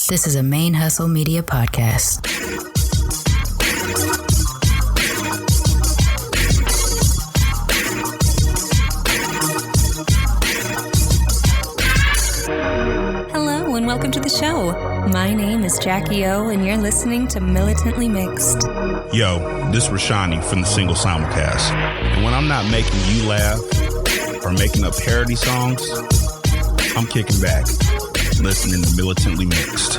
This is a ManeHustle Media podcast. Hello and welcome to the show. My name is Jackie O and you're listening to Militantly Mixed. Yo, this is Rashani from the Single Simulcast. And when I'm not making you laugh or making up parody songs, I'm kicking back, listening to Militantly Mixed.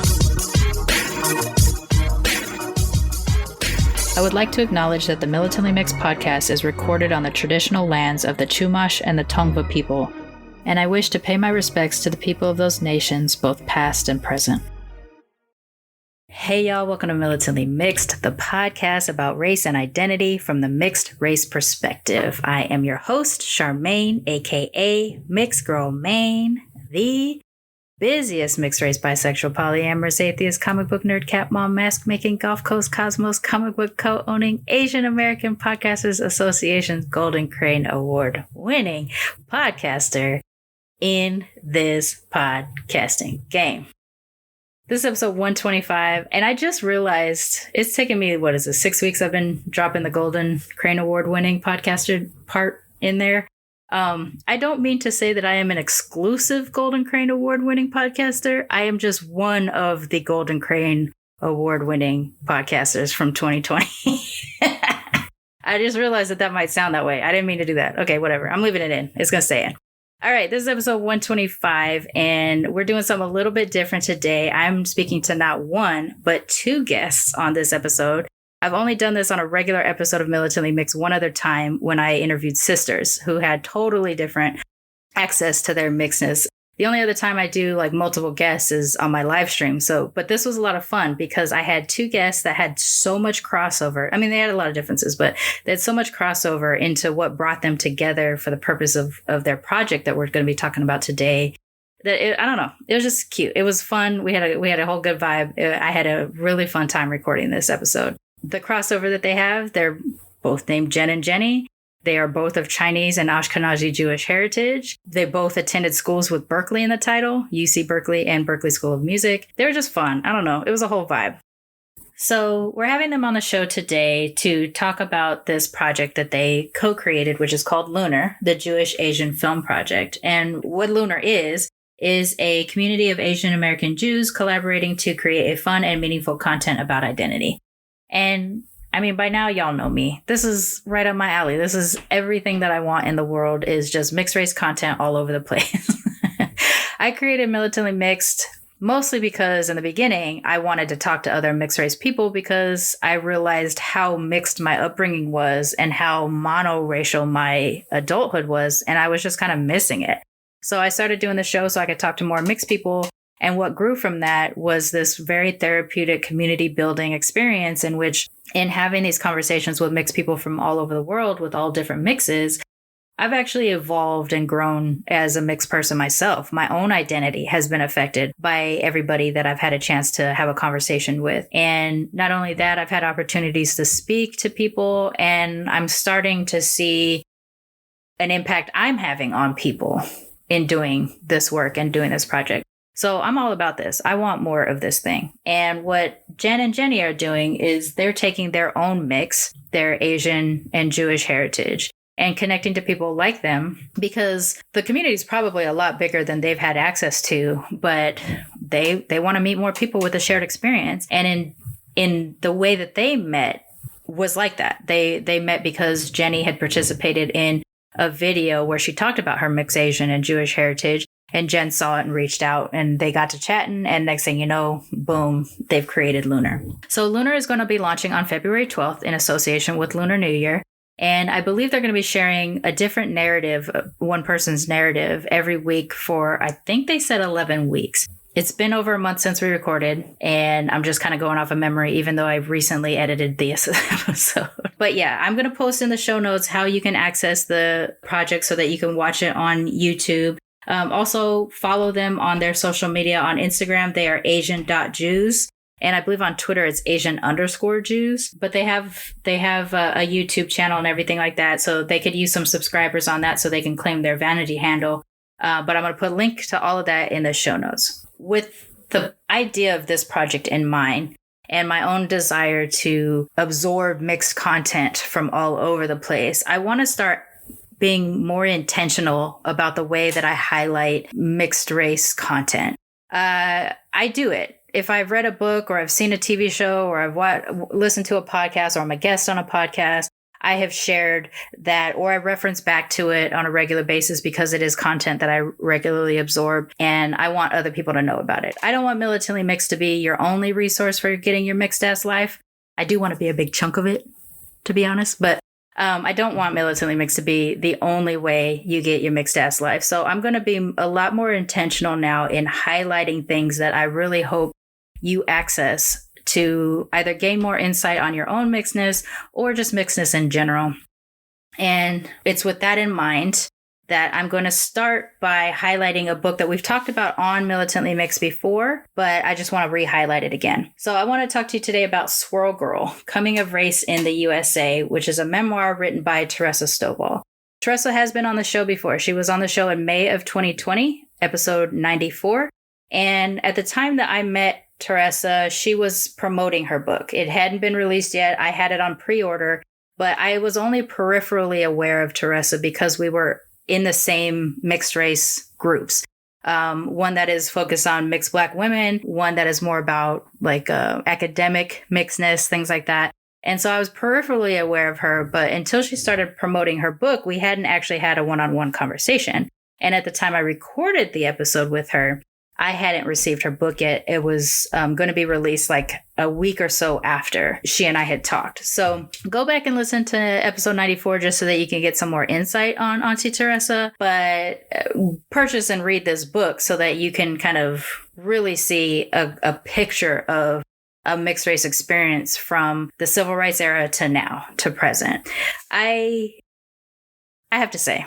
I would like to acknowledge that the Militantly Mixed podcast is recorded on the traditional lands of the Chumash and the Tongva people, and I wish to pay my respects to the people of those nations, both past and present. Hey y'all, welcome to Militantly Mixed, the podcast about race and identity from the mixed race perspective. I am your host, Charmaine, aka Mixed Girl Maine, the busiest mixed race, bisexual, polyamorous, atheist, comic book nerd, cat mom, mask making, Gulf Coast Cosmos, comic book co-owning, Asian American Podcasters Association's Golden Crane Award winning podcaster in this podcasting game. This is episode 125, and I just realized it's taken me, 6 weeks I've been dropping the Golden Crane Award winning podcaster part in there. I don't mean to say that I am an exclusive Golden Crane Award winning podcaster. I am just one of the Golden Crane Award winning podcasters from 2020. I just realized that might sound that way. I didn't mean to do that. Okay, whatever. I'm leaving it in. It's going to stay in. All right, this is episode 125, and we're doing something a little bit different today. I'm speaking to not one, but two guests on this episode. I've only done this on a regular episode of Militantly Mixed one other time when I interviewed sisters who had totally different access to their mixedness. The only other time I do like multiple guests is on my live stream. But this was a lot of fun because I had two guests that had so much crossover. I mean, they had a lot of differences, but they had so much crossover into what brought them together for the purpose of their project that we're going to be talking about today. I don't know. It was just cute. It was fun. We had a whole good vibe. I had a really fun time recording this episode. The crossover that they have, they're both named Jen and Jenny. They are both of Chinese and Ashkenazi Jewish heritage. They both attended schools with Berkeley in the title, UC Berkeley and Berkeley School of Music. They were just fun. I don't know. It was a whole vibe. So we're having them on the show today to talk about this project that they co-created, which is called LUNAR, the Jewish Asian Film Project. And what LUNAR is a community of Asian American Jews collaborating to create a fun and meaningful content about identity. And I mean, by now, y'all know me. This is right up my alley. This is everything that I want in the world is just mixed race content all over the place. I created Militantly Mixed mostly because in the beginning, I wanted to talk to other mixed race people because I realized how mixed my upbringing was and how monoracial my adulthood was. And I was just kind of missing it. So I started doing the show so I could talk to more mixed people. And what grew from that was this very therapeutic community building experience in having these conversations with mixed people from all over the world with all different mixes, I've actually evolved and grown as a mixed person myself. My own identity has been affected by everybody that I've had a chance to have a conversation with. And not only that, I've had opportunities to speak to people, and I'm starting to see an impact I'm having on people in doing this work and doing this project. So I'm all about this. I want more of this thing. And what Jen and Jenny are doing is they're taking their own mix, their Asian and Jewish heritage, and connecting to people like them because the community is probably a lot bigger than they've had access to, but they want to meet more people with a shared experience. And in the way that they met was like that. They met because Jenny had participated in a video where she talked about her mixed Asian and Jewish heritage. And Jen saw it and reached out and they got to chatting. And next thing you know, boom, they've created LUNAR. So LUNAR is going to be launching on February 12th in association with Lunar New Year. And I believe they're going to be sharing a different narrative, one person's narrative every week for, I think they said 11 weeks. It's been over a month since we recorded, and I'm just kind of going off of memory, even though I've recently edited this episode. But yeah, I'm going to post in the show notes how you can access the project so that you can watch it on YouTube. Also, follow them on their social media. On Instagram, they are Asian.Jews. And I believe on Twitter, it's Asian_Jews. But they have a YouTube channel and everything like that. So they could use some subscribers on that so they can claim their vanity handle. But I'm going to put a link to all of that in the show notes. With the idea of this project in mind and my own desire to absorb mixed content from all over the place, I want to start being more intentional about the way that I highlight mixed race content. I do it. If I've read a book or I've seen a TV show or I've listened to a podcast or I'm a guest on a podcast, I have shared that or I reference back to it on a regular basis because it is content that I regularly absorb and I want other people to know about it. I don't want Militantly Mixed to be your only resource for getting your mixed ass life. I do want to be a big chunk of it, to be honest, but I don't want Militantly Mixed to be the only way you get your mixed ass life. So I'm going to be a lot more intentional now in highlighting things that I really hope you access to either gain more insight on your own mixedness or just mixedness in general. And it's with that in mind that I'm going to start by highlighting a book that we've talked about on Militantly Mixed before, but I just want to re-highlight it again. So I want to talk to you today about Squirrel Girl, Coming of Race in the USA, which is a memoir written by Teresa Stovall. Teresa has been on the show before. She was on the show in May of 2020, episode 94. And at the time that I met Teresa, she was promoting her book. It hadn't been released yet. I had it on pre-order, but I was only peripherally aware of Teresa because we were in the same mixed race groups. One that is focused on mixed Black women, one that is more about like academic mixedness, things like that. And so I was peripherally aware of her, but until she started promoting her book, we hadn't actually had a one-on-one conversation. And at the time I recorded the episode with her, I hadn't received her book yet. It was going to be released like a week or so after she and I had talked. So go back and listen to episode 94 just so that you can get some more insight on Auntie Teresa. But purchase and read this book so that you can kind of really see a picture of a mixed race experience from the civil rights era to now, to present. I have to say,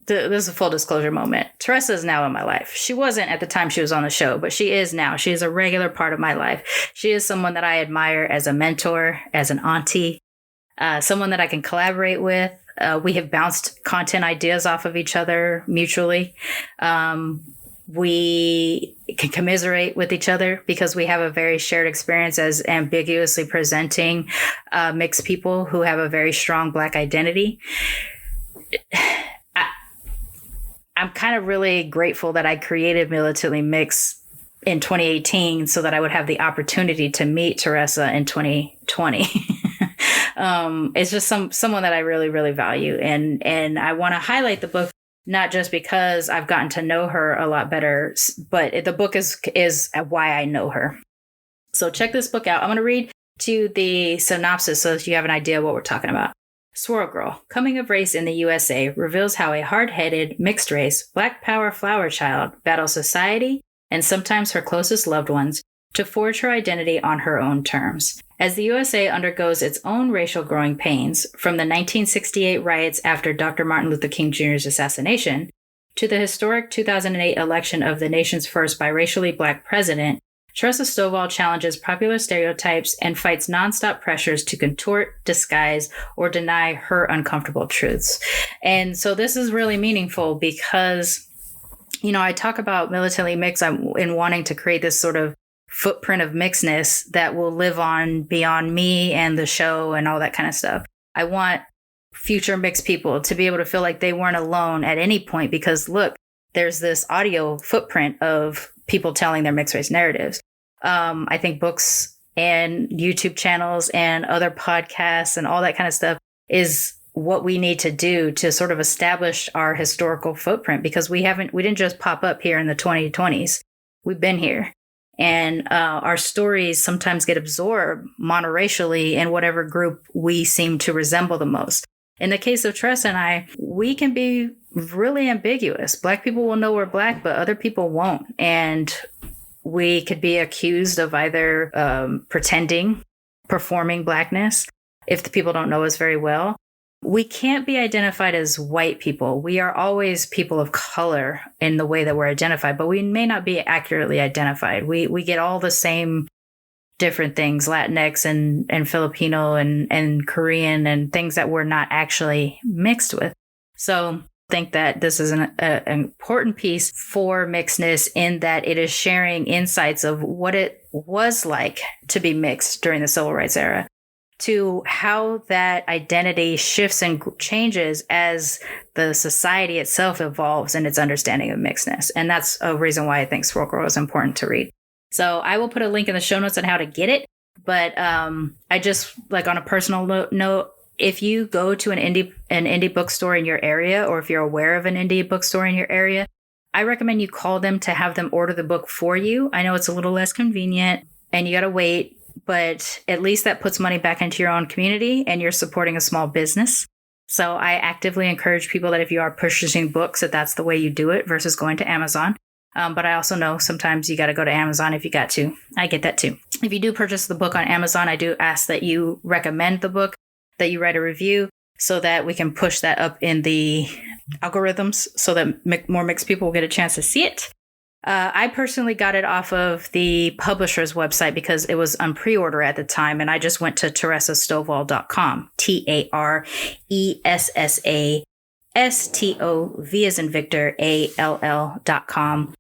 this is a full disclosure moment. Teresa is now in my life. She wasn't at the time she was on the show, but she is now. She is a regular part of my life. She is someone that I admire as a mentor, as an auntie, someone that I can collaborate with. We have bounced content ideas off of each other mutually. We can commiserate with each other because we have a very shared experience as ambiguously presenting mixed people who have a very strong Black identity. I'm kind of really grateful that I created Militantly Mixed in 2018 so that I would have the opportunity to meet Teresa in 2020. It's just someone that I really, really value. And I want to highlight the book, not just because I've gotten to know her a lot better, but the book is why I know her. So check this book out. I'm going to read to you the synopsis so that you have an idea of what we're talking about. Squirrel Girl, Coming of Race in the USA reveals how a hard-headed, mixed-race, Black power flower child battles society and sometimes her closest loved ones to forge her identity on her own terms. As the USA undergoes its own racial growing pains, from the 1968 riots after Dr. Martin Luther King Jr.'s assassination to the historic 2008 election of the nation's first biracially Black president, Teresa Stovall challenges popular stereotypes and fights nonstop pressures to contort, disguise, or deny her uncomfortable truths. And so this is really meaningful because, you know, I talk about Militantly Mixed in wanting to create this sort of footprint of mixedness that will live on beyond me and the show and all that kind of stuff. I want future mixed people to be able to feel like they weren't alone at any point because, look, there's this audio footprint of people telling their mixed race narratives. I think books and YouTube channels and other podcasts and all that kind of stuff is what we need to do to sort of establish our historical footprint because we didn't just pop up here in the 2020s. We've been here. And our stories sometimes get absorbed monoracially in whatever group we seem to resemble the most. In the case of Teresa and I, we can be really ambiguous. Black people will know we're Black, but other people won't. And we could be accused of either performing Blackness if the people don't know us very well. We can't be identified as white people. We are always people of color in the way that we're identified, but we may not be accurately identified. We get all the same different things, Latinx and Filipino and Korean and things that we're not actually mixed with. So think that this is an important piece for mixedness in that it is sharing insights of what it was like to be mixed during the civil rights era, to how that identity shifts and changes as the society itself evolves in its understanding of mixedness. And that's a reason why I think Swirl Girl is important to read. So I will put a link in the show notes on how to get it. But I just, like, on a personal note, if you go to an indie bookstore in your area, or if you're aware of an indie bookstore in your area, I recommend you call them to have them order the book for you. I know it's a little less convenient and you got to wait, but at least that puts money back into your own community and you're supporting a small business. So I actively encourage people that if you are purchasing books, that's the way you do it versus going to Amazon. But I also know sometimes you got to go to Amazon if you got to. I get that too. If you do purchase the book on Amazon, I do ask that you recommend the book, that you write a review so that we can push that up in the algorithms so that more mixed people will get a chance to see it. I personally got it off of the publisher's website because it was on pre-order at the time, and I just went to TeressaStovall.com, TeressaStov as in Victor, ALL.com,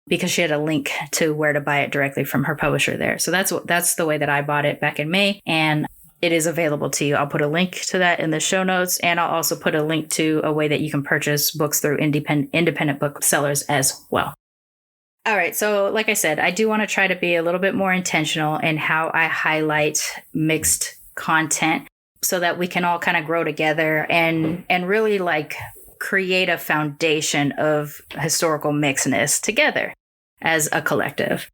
because she had a link to where to buy it directly from her publisher there. So that's the way that I bought it back in May, and it is available to you. I'll put a link to that in the show notes, and I'll also put a link to a way that you can purchase books through independent booksellers as well. All right. So like I said, I do want to try to be a little bit more intentional in how I highlight mixed content so that we can all kind of grow together and really like create a foundation of historical mixedness together as a collective.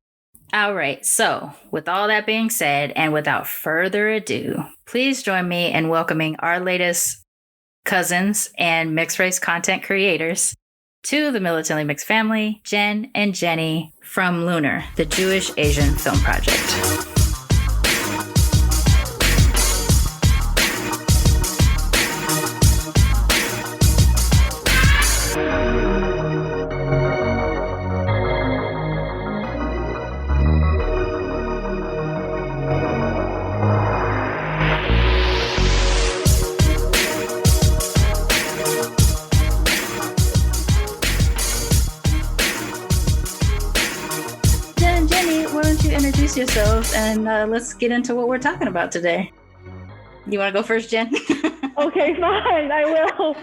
All right. So with all that being said, and without further ado, please join me in welcoming our latest cousins and mixed race content creators to the Militantly Mixed family, Jen and Jenny from LUNAR, the Jewish Asian Film Project. Introduce yourselves and let's get into what we're talking about today. You want to go first, Jen? Okay, fine. I will.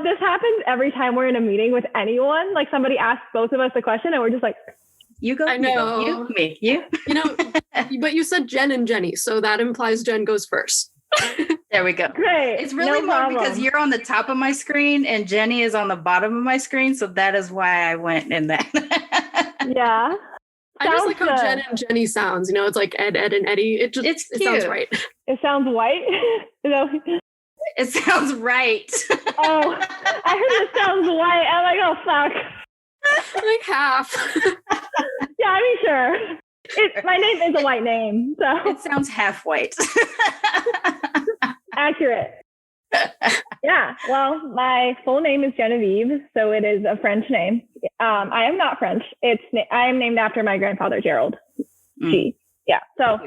This happens every time we're in a meeting with anyone. Like somebody asks both of us a question and we're just like, you go. I know. You, me, you. But you said Jen and Jenny, so that implies Jen goes first. There we go. Great. It's really more because you're on the top of my screen and Jenny is on the bottom of my screen. So that is why I went in that. Yeah. I just like how Jen and Jenny sounds. It's like Ed, and Eddie. It sounds right. It sounds white. It sounds right. Oh, I heard it sounds white. I'm like, oh, fuck. Like half. Yeah, I mean, sure. My name is a white name, so. It sounds half white. Accurate. Yeah, well, my full name is Genevieve, so it is a French name. I am not French. I am named after my grandfather, Gerald. She. Yeah. So,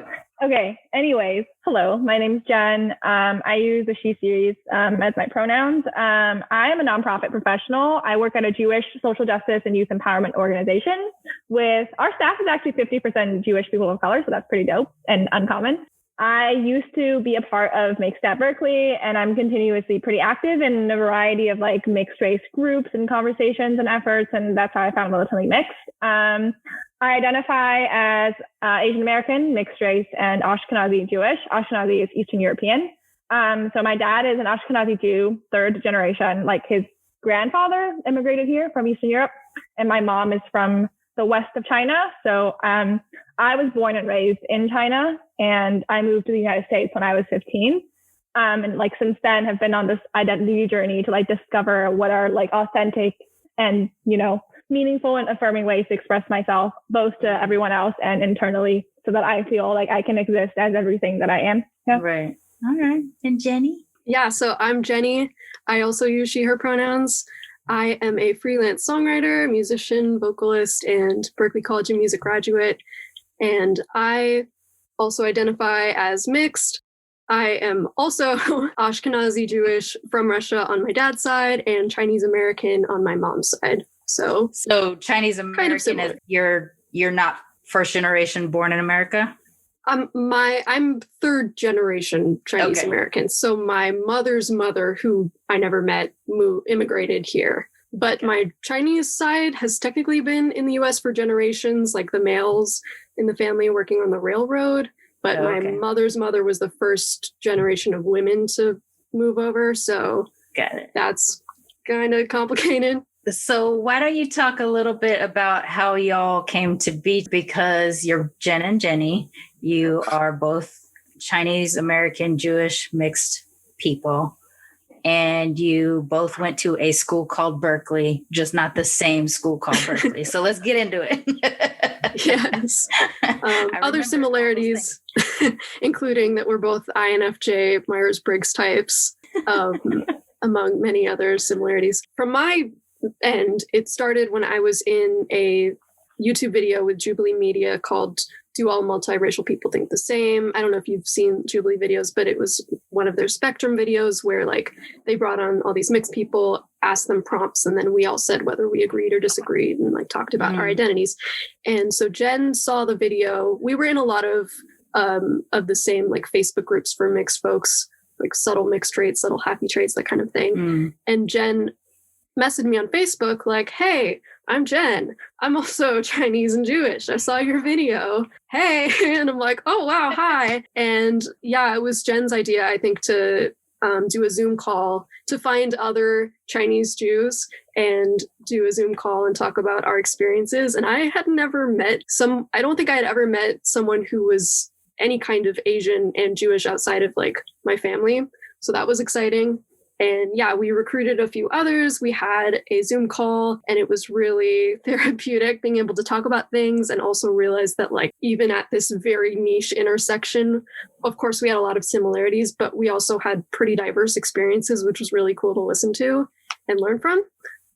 okay. Anyways, hello. My name is Jen. I use the she series as my pronouns. I am a nonprofit professional. I work at a Jewish social justice and youth empowerment organization. With our staff is actually 50% Jewish people of color, so that's pretty dope and uncommon. I used to be a part of Make Stat Berkeley, and I'm continuously pretty active in a variety of like mixed race groups and conversations and efforts, and that's how I found Militantly Mixed. I identify as Asian American, mixed race, and Ashkenazi Jewish. Ashkenazi is Eastern European. So my dad is an Ashkenazi Jew, third generation, like his grandfather immigrated here from Eastern Europe, and my mom is from the west of China. So I was born and raised in China, and I moved to the United States when I was 15. And like since then have been on this identity journey to like discover what are like authentic and, meaningful and affirming ways to express myself, both to everyone else and internally, so that I feel like I can exist as everything that I am. Yeah. Right. All right. And Jenny? Yeah, so I'm Jenny. I also use she, her pronouns. I am a freelance songwriter, musician, vocalist, and Berklee College of Music graduate. And I also identify as mixed. I am also Ashkenazi Jewish from Russia on my dad's side and Chinese American on my mom's side. So Chinese American is you're not first generation born in America? I'm third generation Chinese American. So my mother's mother, who I never met, immigrated here. But my Chinese side has technically been in the US for generations, like the males in the family working on the railroad. But my mother's mother was the first generation of women to move over. So that's kind of complicated. So why don't you talk a little bit about how y'all came to be? Because you're Jen and Jenny. You are both Chinese American Jewish mixed people. And you both went to a school called Berkeley, just not the same school called Berkeley. So let's get into it. Yes. Other similarities, including that we're both INFJ Myers-Briggs types, among many other similarities. From my end, it started when I was in a YouTube video with Jubilee Media called Do All Multiracial People Think the Same? I don't know if you've seen Jubilee videos, but it was one of their Spectrum videos where like they brought on all these mixed people, asked them prompts, and then we all said whether we agreed or disagreed and like talked about our identities. And so Jen saw the video. We were in a lot of the same like Facebook groups for mixed folks, like subtle mixed traits, subtle happy traits, that kind of thing. And Jen messaged me on Facebook like, hey, I'm Jen. I'm also Chinese and Jewish. I saw your video. Hey. And I'm like, oh, wow. Hi. And yeah, it was Jen's idea, I think, to do a Zoom call to find other Chinese Jews and do a Zoom call and talk about our experiences. And I had never met I don't think I had ever met someone who was any kind of Asian and Jewish outside of like my family. So that was exciting. And yeah, we recruited a few others. We had a Zoom call and it was really therapeutic being able to talk about things and also realize that like even at this very niche intersection, of course, we had a lot of similarities, but we also had pretty diverse experiences, which was really cool to listen to and learn from.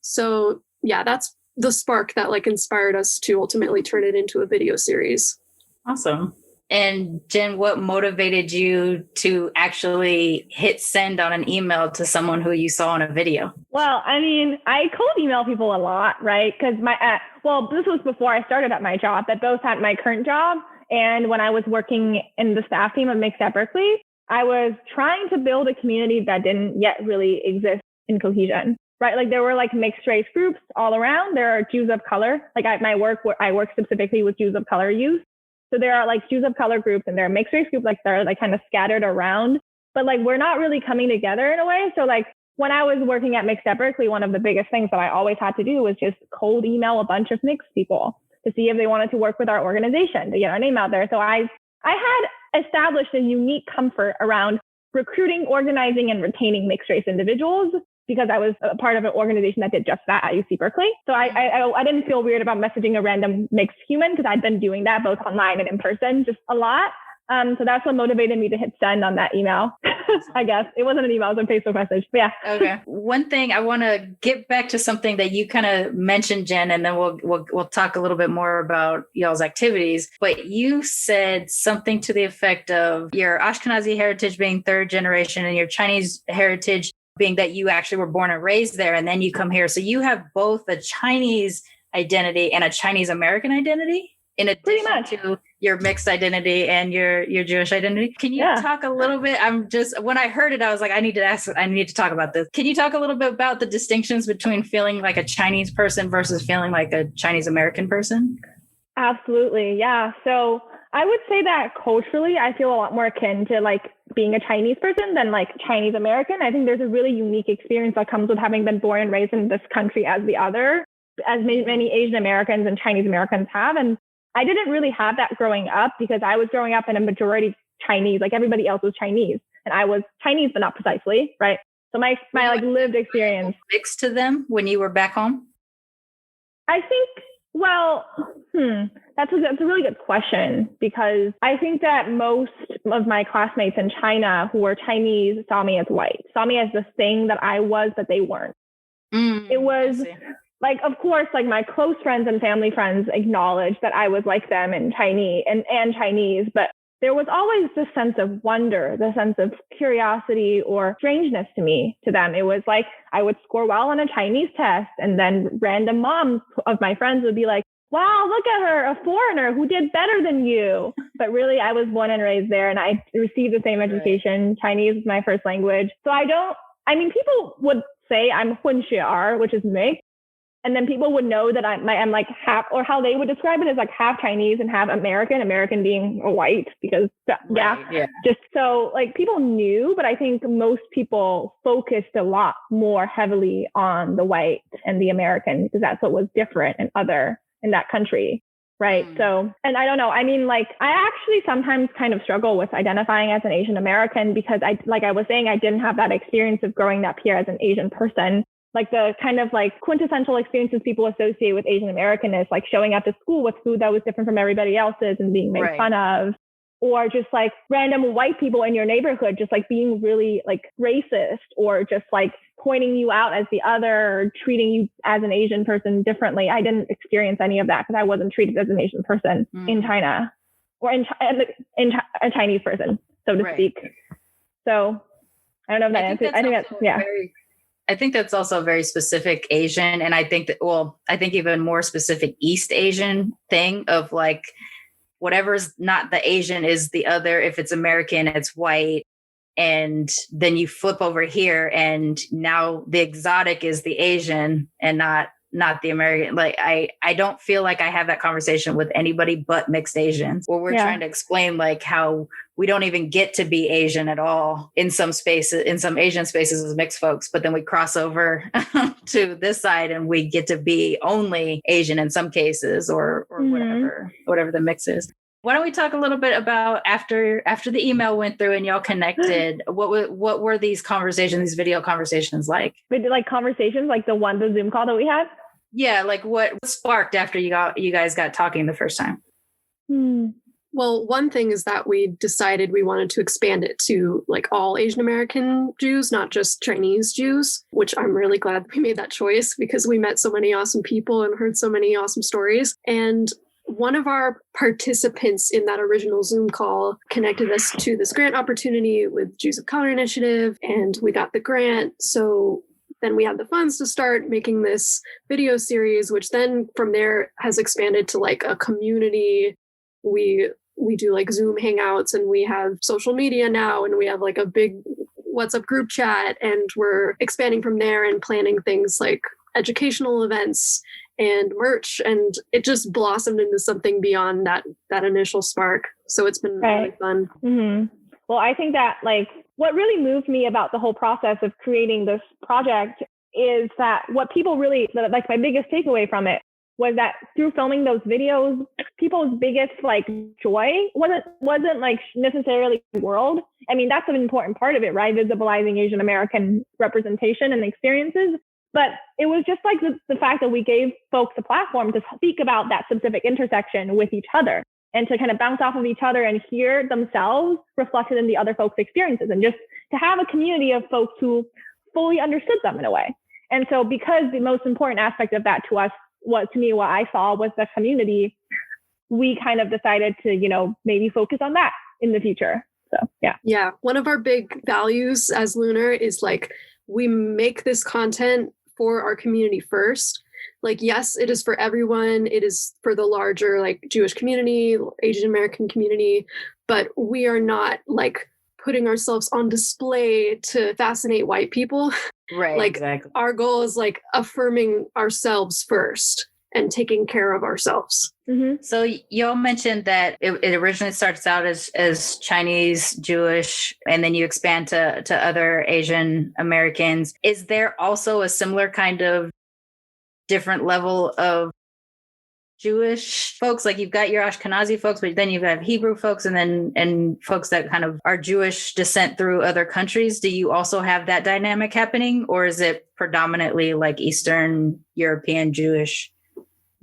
So yeah, that's the spark that like inspired us to ultimately turn it into a video series. Awesome. And Jen, what motivated you to actually hit send on an email to someone who you saw in a video? Well, I mean, I cold email people a lot, right? Because this was before I started at my job, that both at my current job. And when I was working in the staff team of Mixed at Berkeley, I was trying to build a community that didn't yet really exist in Cohesion, right? Like there were like mixed race groups all around. There are Jews of color. Like at my work, where I work specifically with Jews of color youth. So there are like Jews of color groups and there are mixed race groups, like they're like kind of scattered around, but like we're not really coming together in a way. So like when I was working at Mixed at Berkeley, one of the biggest things that I always had to do was just cold email a bunch of mixed people to see if they wanted to work with our organization to get our name out there. So I had established a unique comfort around recruiting, organizing, and retaining mixed race individuals because I was a part of an organization that did just that at UC Berkeley. So I didn't feel weird about messaging a random mixed human because I'd been doing that both online and in person just a lot. So that's what motivated me to hit send on that email. I guess it wasn't an email, it was a Facebook message. But yeah. Okay. One thing I want to get back to something that you kind of mentioned, Jen, and then we'll talk a little bit more about y'all's activities. But you said something to the effect of your Ashkenazi heritage being third generation and your Chinese heritage being that you actually were born and raised there, and then you come here. So you have both a Chinese identity and a Chinese American identity in addition to your mixed identity and your Jewish identity. Can you talk a little bit? When I heard it, I was like, I need to talk about this. Can you talk a little bit about the distinctions between feeling like a Chinese person versus feeling like a Chinese American person? Absolutely. Yeah. So I would say that culturally, I feel a lot more akin to like being a Chinese person than like Chinese American. I think there's a really unique experience that comes with having been born and raised in this country as many Asian Americans and Chinese Americans have. And I didn't really have that growing up because I was growing up in a majority Chinese, like everybody else was Chinese. And I was Chinese, but not precisely, right? So my like lived experience. Mixed to them when you were back home? I think, well, that's a really good question because I think that most of my classmates in China who were Chinese saw me as white, saw me as the thing that I was, but they weren't. It was like, of course, like my close friends and family friends acknowledged that I was like them and Chinese and Chinese, but there was always this sense of wonder, the sense of curiosity or strangeness to them. It was like I would score well on a Chinese test, and then random moms of my friends would be like, wow, look at her, a foreigner who did better than you. But really, I was born and raised there, and I received the same education. Right. Chinese is my first language. So people would say I'm 混血儿, which is mixed. And then people would know that I'm like half, or how they would describe it as like half Chinese and half American being white, because just so like people knew, but I think most people focused a lot more heavily on the white and the American, because that's what was different and other in that country. Right. So, and I don't know, I mean, like, I actually sometimes kind of struggle with identifying as an Asian American, because like I was saying, I didn't have that experience of growing up here as an Asian person. Like the kind of like quintessential experiences people associate with Asian American is like showing up to school with food that was different from everybody else's and being made fun of, or just like random white people in your neighborhood, just like being really like racist, or just like pointing you out as the other, or treating you as an Asian person differently. I didn't experience any of that because I wasn't treated as an Asian person in China, or in a Chinese person, so to speak. So I don't know if that answers. I think that's I think that's also a very specific Asian. And I think even more specific East Asian thing of like, whatever's not the Asian is the other. If it's American, it's white. And then you flip over here, and now the exotic is the Asian and not the American. Like, I don't feel like I have that conversation with anybody but mixed Asians, where we're trying to explain like how we don't even get to be Asian at all in some spaces, in some Asian spaces as mixed folks, but then we cross over to this side and we get to be only Asian in some cases, or whatever the mix is. Why don't we talk a little bit about after the email went through and y'all connected, what were these conversations, these video conversations like? We did like conversations like the Zoom call that we had? Yeah, like what sparked after you guys got talking the first time? Well, one thing is that we decided we wanted to expand it to like all Asian American Jews, not just Chinese Jews, which I'm really glad we made that choice, because we met so many awesome people and heard so many awesome stories. And one of our participants in that original Zoom call connected us to this grant opportunity with Jews of Color Initiative, and we got the grant. So then we had the funds to start making this video series, which then from there has expanded to like a community. We do like Zoom hangouts, and we have social media now, and we have like a big WhatsApp group chat, and we're expanding from there and planning things like educational events and merch, and it just blossomed into something beyond that initial spark. So it's been really fun. Mm-hmm. Well, I think that like what really moved me about the whole process of creating this project is that what people really, like my biggest takeaway from it was that through filming those videos, people's biggest like joy wasn't like necessarily the world. I mean, that's an important part of it, right? Visibilizing Asian American representation and experiences. But it was just like the fact that we gave folks a platform to speak about that specific intersection with each other, and to kind of bounce off of each other and hear themselves reflected in the other folks' experiences, and just to have a community of folks who fully understood them in a way. And so because the most important aspect of that to us, what I saw was the community, we kind of decided to, maybe focus on that in the future. So, yeah. Yeah. One of our big values as LUNAR is like, we make this content for our community first. Like, yes, it is for everyone. It is for the larger like Jewish community, Asian American community, but we are not like putting ourselves on display to fascinate white people. Right. Like exactly. Our goal is like affirming ourselves first and taking care of ourselves. Mm-hmm. So y'all mentioned that it originally starts out as Chinese, Jewish, and then you expand to other Asian Americans. Is there also a similar kind of different level of Jewish folks? Like you've got your Ashkenazi folks, but then you have Hebrew folks, and folks that kind of are Jewish descent through other countries. Do you also have that dynamic happening, or is it predominantly like Eastern European Jewish,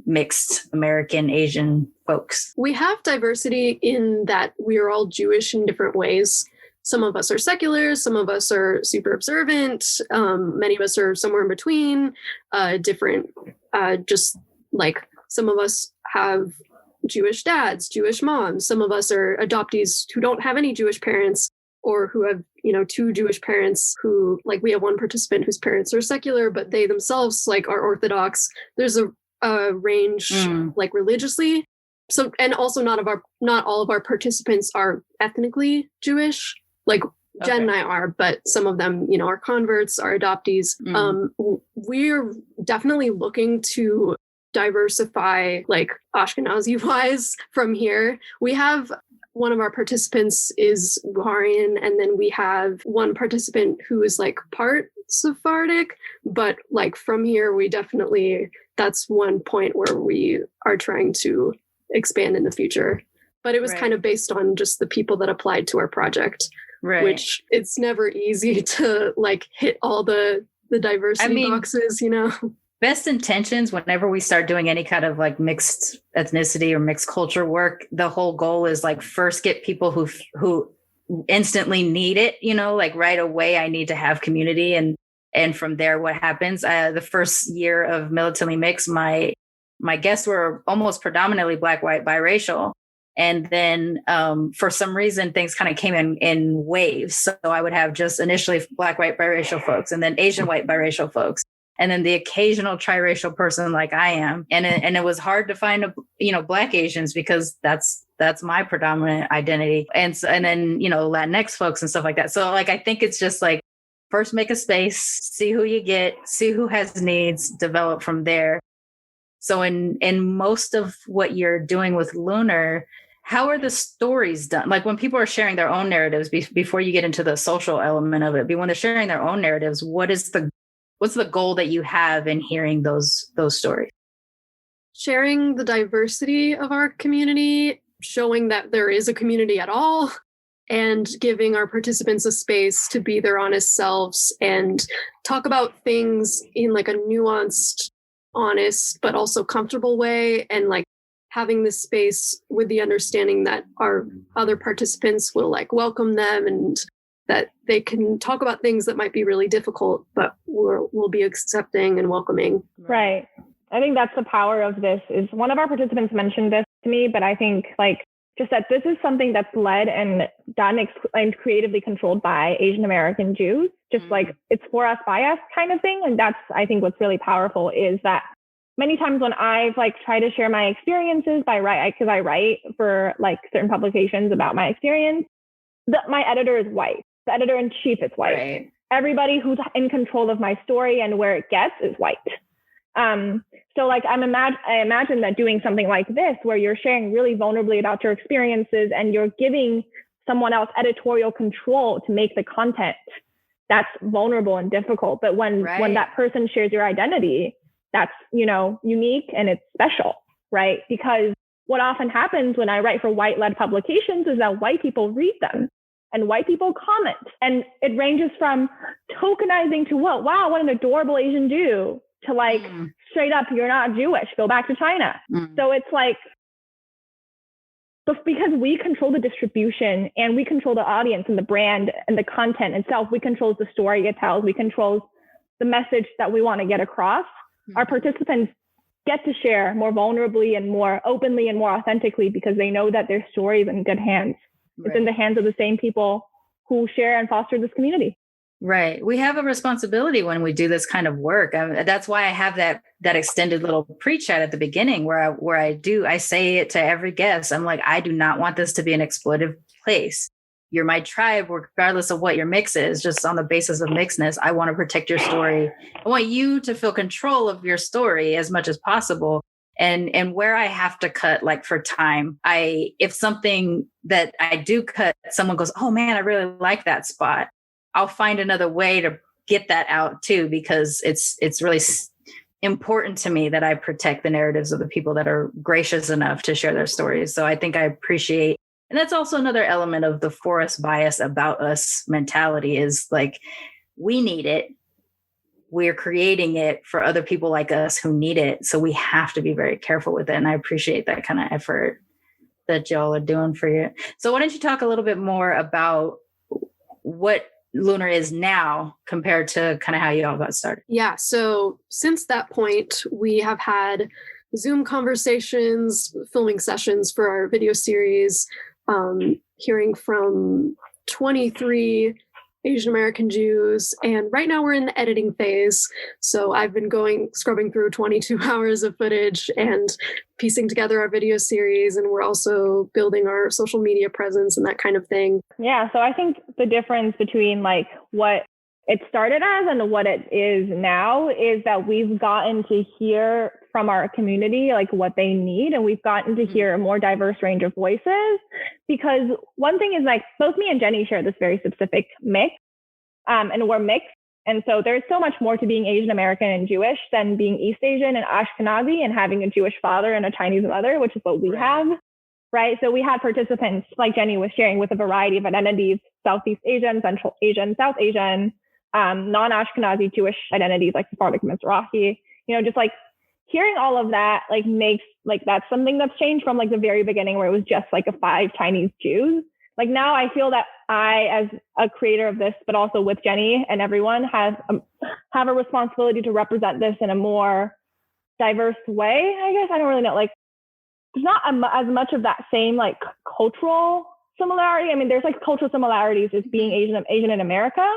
mixed American, Asian folks? We have diversity in that we are all Jewish in different ways. Some of us are secular, some of us are super observant, many of us are somewhere in between, different, just like some of us have Jewish dads, Jewish moms. Some of us are adoptees who don't have any Jewish parents, or who have, two Jewish parents who, like, we have one participant whose parents are secular, but they themselves like are Orthodox. There's a range like religiously. So, and also not all of our participants are ethnically Jewish. Like Jen and I are, but some of them, are converts, are adoptees. We're definitely looking to diversify, like Ashkenazi wise, from here. We have one of our participants is Buharian, and then we have one participant who is like part Sephardic, but like from here, that's one point where we are trying to expand in the future. But it was kind of based on just the people that applied to our project, which it's never easy to like hit all the diversity boxes, Best intentions, whenever we start doing any kind of like mixed ethnicity or mixed culture work, the whole goal is like first get people who instantly need it, like right away, I need to have community. And from there, what happens? The first year of Militantly Mixed, my guests were almost predominantly Black, white, biracial. And then for some reason, things kind of came in waves. So I would have just initially Black, white, biracial folks, and then Asian, white, biracial folks, and then the occasional triracial person like I am. And it was hard to find, Black Asians, because that's my predominant identity. And then, Latinx folks and stuff like that. So like, I think it's just like, first make a space, see who you get, see who has needs, develop from there. So in most of what you're doing with LUNAR, how are the stories done? Like when people are sharing their own narratives, before you get into the social element of it, but when they're sharing their own narratives, what's the goal that you have in hearing those stories? Sharing the diversity of our community, showing that there is a community at all, and giving our participants a space to be their honest selves and talk about things in like a nuanced, honest, but also comfortable way, and like having this space with the understanding that our other participants will like welcome them, and that they can talk about things that might be really difficult, but we'll be accepting and welcoming. Right. I think that's the power of this. Is one of our participants mentioned this to me, but I think like just that this is something that's led and done and creatively controlled by Asian American Jews, just like it's for us, by us kind of thing. And that's, I think what's really powerful is that many times when I've like tried to share my experiences because I write for like certain publications about my experience, my editor is white. The editor-in-chief is white. Right. Everybody who's in control of my story and where it gets is white. So like I imagine that doing something like this, where you're sharing really vulnerably about your experiences and you're giving someone else editorial control to make the content, that's vulnerable and difficult. But when that person shares your identity, that's, unique and it's special, right? Because what often happens when I write for white-led publications is that white people read them. And white people comment, and it ranges from tokenizing to wow, what an adorable Asian Jew, to like straight up, you're not Jewish, go back to China. So it's like, but because we control the distribution and we control the audience and the brand and the content itself, we control the story it tells, we control the message that we want to get across. Our participants get to share more vulnerably and more openly and more authentically because they know that their story is in good hands. It's in the hands of the same people who share and foster this community. Right. We have a responsibility when we do this kind of work. That's why I have that extended little pre-chat at the beginning where I say it to every guest. I'm like, I do not want this to be an exploitive place. You're my tribe, regardless of what your mix is, just on the basis of mixedness. I want to protect your story. I want you to feel control of your story as much as possible. And where I have to cut, like for time, if something that I do cut, someone goes, oh man, I really like that spot, I'll find another way to get that out too, because it's really important to me that I protect the narratives of the people that are gracious enough to share their stories. So I think I appreciate, and that's also another element of the for us bias about us mentality is like, we need it. We're creating it for other people like us who need it. So we have to be very careful with it. And I appreciate that kind of effort that y'all are doing for you. So why don't you talk a little bit more about what LUNAR is now compared to kind of how you all got started? Yeah. So since that point, we have had Zoom conversations, filming sessions for our video series, hearing from 23 Asian American Jews. And right now we're in the editing phase. So I've been scrubbing through 22 hours of footage and piecing together our video series. And we're also building our social media presence and that kind of thing. Yeah. So I think the difference between like what it started as and what it is now is that we've gotten to hear from our community like what they need, and we've gotten to hear a more diverse range of voices. Because one thing is like both me and Jenny share this very specific mix, and we're mixed, and so there's so much more to being Asian American and Jewish than being East Asian and Ashkenazi and having a Jewish father and a Chinese mother, which is what we have, right? So we have participants like Jenny was sharing with a variety of identities: Southeast Asian, Central Asian, South Asian, non-Ashkenazi Jewish identities like Sephardic Mizrahi, just like hearing all of that, like makes like that's something that's changed from like the very beginning where it was just like a 5 Chinese Jews. Like now I feel that I, as a creator of this, but also with Jenny and everyone, have a responsibility to represent this in a more diverse way. I guess I don't really know. Like there's not as much of that same like cultural similarity. I mean, there's like cultural similarities as being Asian in America,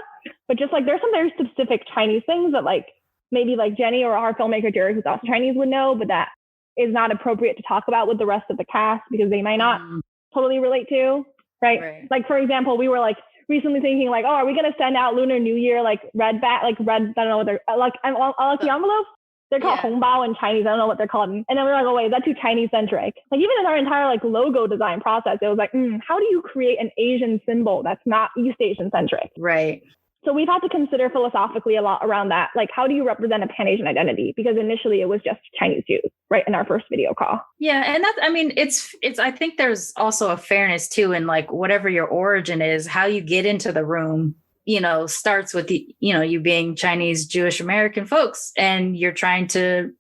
but just like there's some very specific Chinese things that like maybe like Jenny or our filmmaker Jared, who's also Chinese, would know, but that is not appropriate to talk about with the rest of the cast because they might not totally relate to, right? Like for example, we were like recently thinking like, oh, are we going to send out Lunar New Year like red, I don't know what they're like, lucky envelopes? They're called hongbao in Chinese. I don't know what they're called. And then we were like, oh wait, that's too Chinese centric. Like even in our entire like logo design process, it was like, how do you create an Asian symbol that's not East Asian centric? Right. So we've had to consider philosophically a lot around that. Like, how do you represent a Pan-Asian identity? Because initially it was just Chinese Jews, right? In our first video call. Yeah. And that's, I mean, it's, I think there's also a fairness too, in like whatever your origin is, how you get into the room, starts with you being Chinese, Jewish American folks, and you're trying to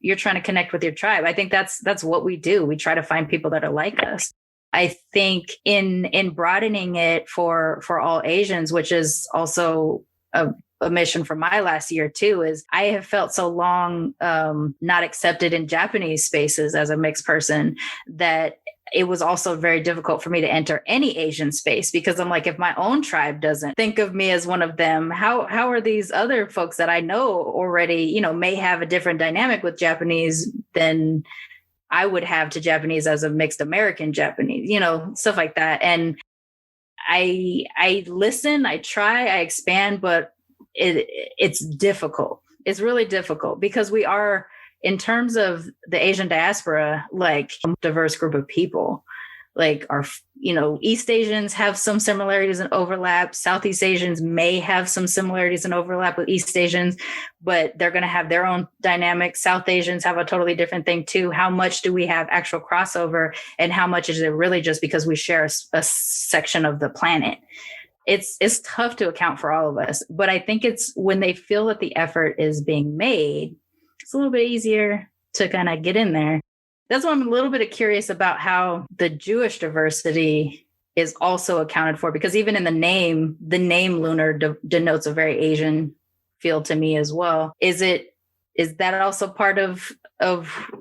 connect with your tribe. I think that's what we do. We try to find people that are like us. I think in broadening it for all Asians, which is also a mission for my last year too, is I have felt so long not accepted in Japanese spaces as a mixed person that it was also very difficult for me to enter any Asian space, because I'm like, if my own tribe doesn't think of me as one of them, how are these other folks that I know already, may have a different dynamic with Japanese than I would have to Japanese as a mixed American Japanese, stuff like that. And I listen, I try, I expand, but it's difficult. It's really difficult because we are, in terms of the Asian diaspora, like a diverse group of people, like our, East Asians have some similarities and overlap. Southeast Asians may have some similarities and overlap with East Asians, but they're going to have their own dynamics. South Asians have a totally different thing too. How much do we have actual crossover, and how much is it really just because we share a section of the planet? It's tough to account for all of us, but I think it's when they feel that the effort is being made, it's a little bit easier to kind of get in there. That's why I'm a little bit curious about how the Jewish diversity is also accounted for, because even in the name Lunar denotes a very Asian feel to me as well. Is that also part of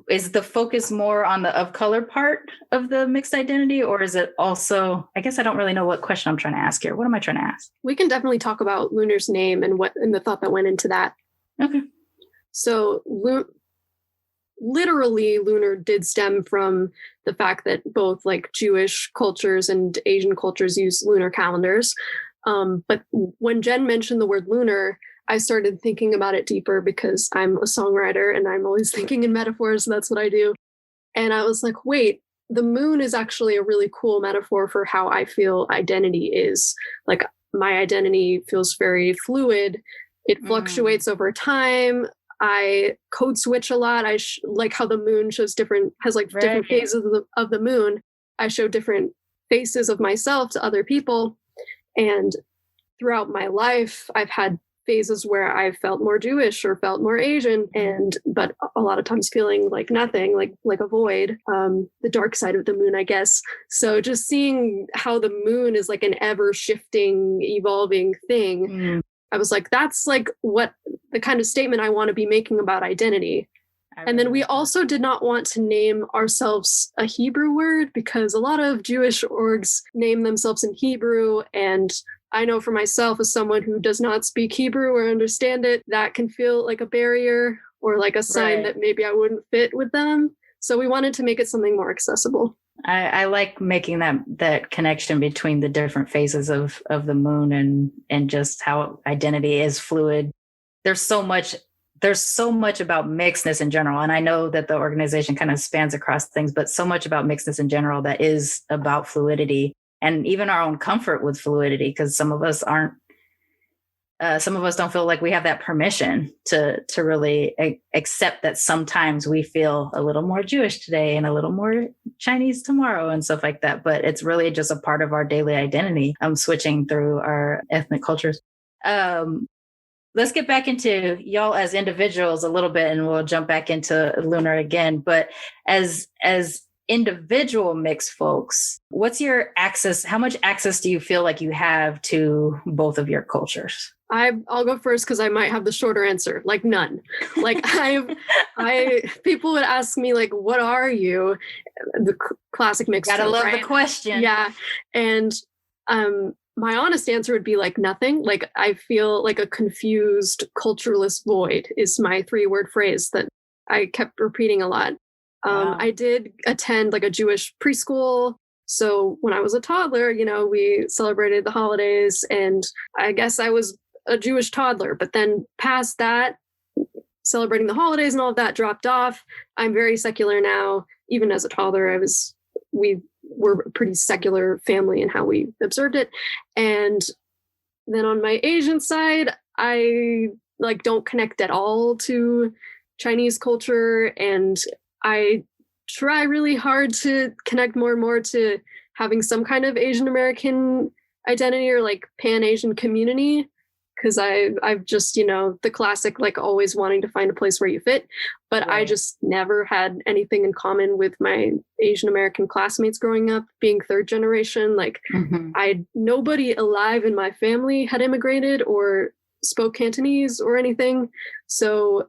is the focus more on the of color part of the mixed identity, or is it also, I guess I don't really know what question I'm trying to ask here. What am I trying to ask? We can definitely talk about Lunar's name and the thought that went into that. Okay. So literally Lunar did stem from the fact that both like Jewish cultures and Asian cultures use lunar calendars. But when Jen mentioned the word lunar, I started thinking about it deeper because I'm a songwriter and I'm always thinking in metaphors. So that's what I do. And I was like, wait, the moon is actually a really cool metaphor for how I feel identity is. Like my identity feels very fluid. It fluctuates over time. I code switch a lot. I like how the moon has different phases of the moon. I show different faces of myself to other people. And throughout my life, I've had phases where I felt more Jewish or felt more Asian, but a lot of times feeling like nothing, like a void, the dark side of the moon, I guess. So just seeing how the moon is like an ever shifting, evolving thing, I was like, that's like what the kind of statement I want to be making about identity. And then we also did not want to name ourselves a Hebrew word because a lot of Jewish orgs name themselves in Hebrew. And I know for myself, as someone who does not speak Hebrew or understand it, that can feel like a barrier or like a sign that maybe I wouldn't fit with them. So we wanted to make it something more accessible. I like making that connection between the different phases of the moon and just how identity is fluid. There's so much about mixedness in general. And I know that the organization kind of spans across things, but so much about mixedness in general that is about fluidity and even our own comfort with fluidity, because some of us don't feel like we have that permission to really accept that sometimes we feel a little more Jewish today and a little more Chinese tomorrow and stuff like that. But it's really just a part of our daily identity. Switching through our ethnic cultures. Let's get back into y'all as individuals a little bit, and we'll jump back into LUNAR again. But as individual mixed folks, what's your access? How much access do you feel like you have to both of your cultures? I'll go first because I might have the shorter answer. Like none. Like people would ask me like, "What are you?" The classic mixed. Gotta love the question. Yeah, and my honest answer would be like nothing. Like I feel like a confused culturalist void is my 3-word phrase that I kept repeating a lot. Wow. I did attend like a Jewish preschool. So when I was a toddler, we celebrated the holidays, and I guess I was a Jewish toddler. But then past that, celebrating the holidays and all of that dropped off. I'm very secular now. Even as a toddler, we were a pretty secular family in how we observed it. And then on my Asian side, I don't connect at all to Chinese culture, and I try really hard to connect more and more to having some kind of Asian American identity or like Pan-Asian community, because I've just, the classic, like always wanting to find a place where you fit. But right. I just never had anything in common with my Asian American classmates growing up, being 3rd generation. Like nobody alive in my family had immigrated or spoke Cantonese or anything. So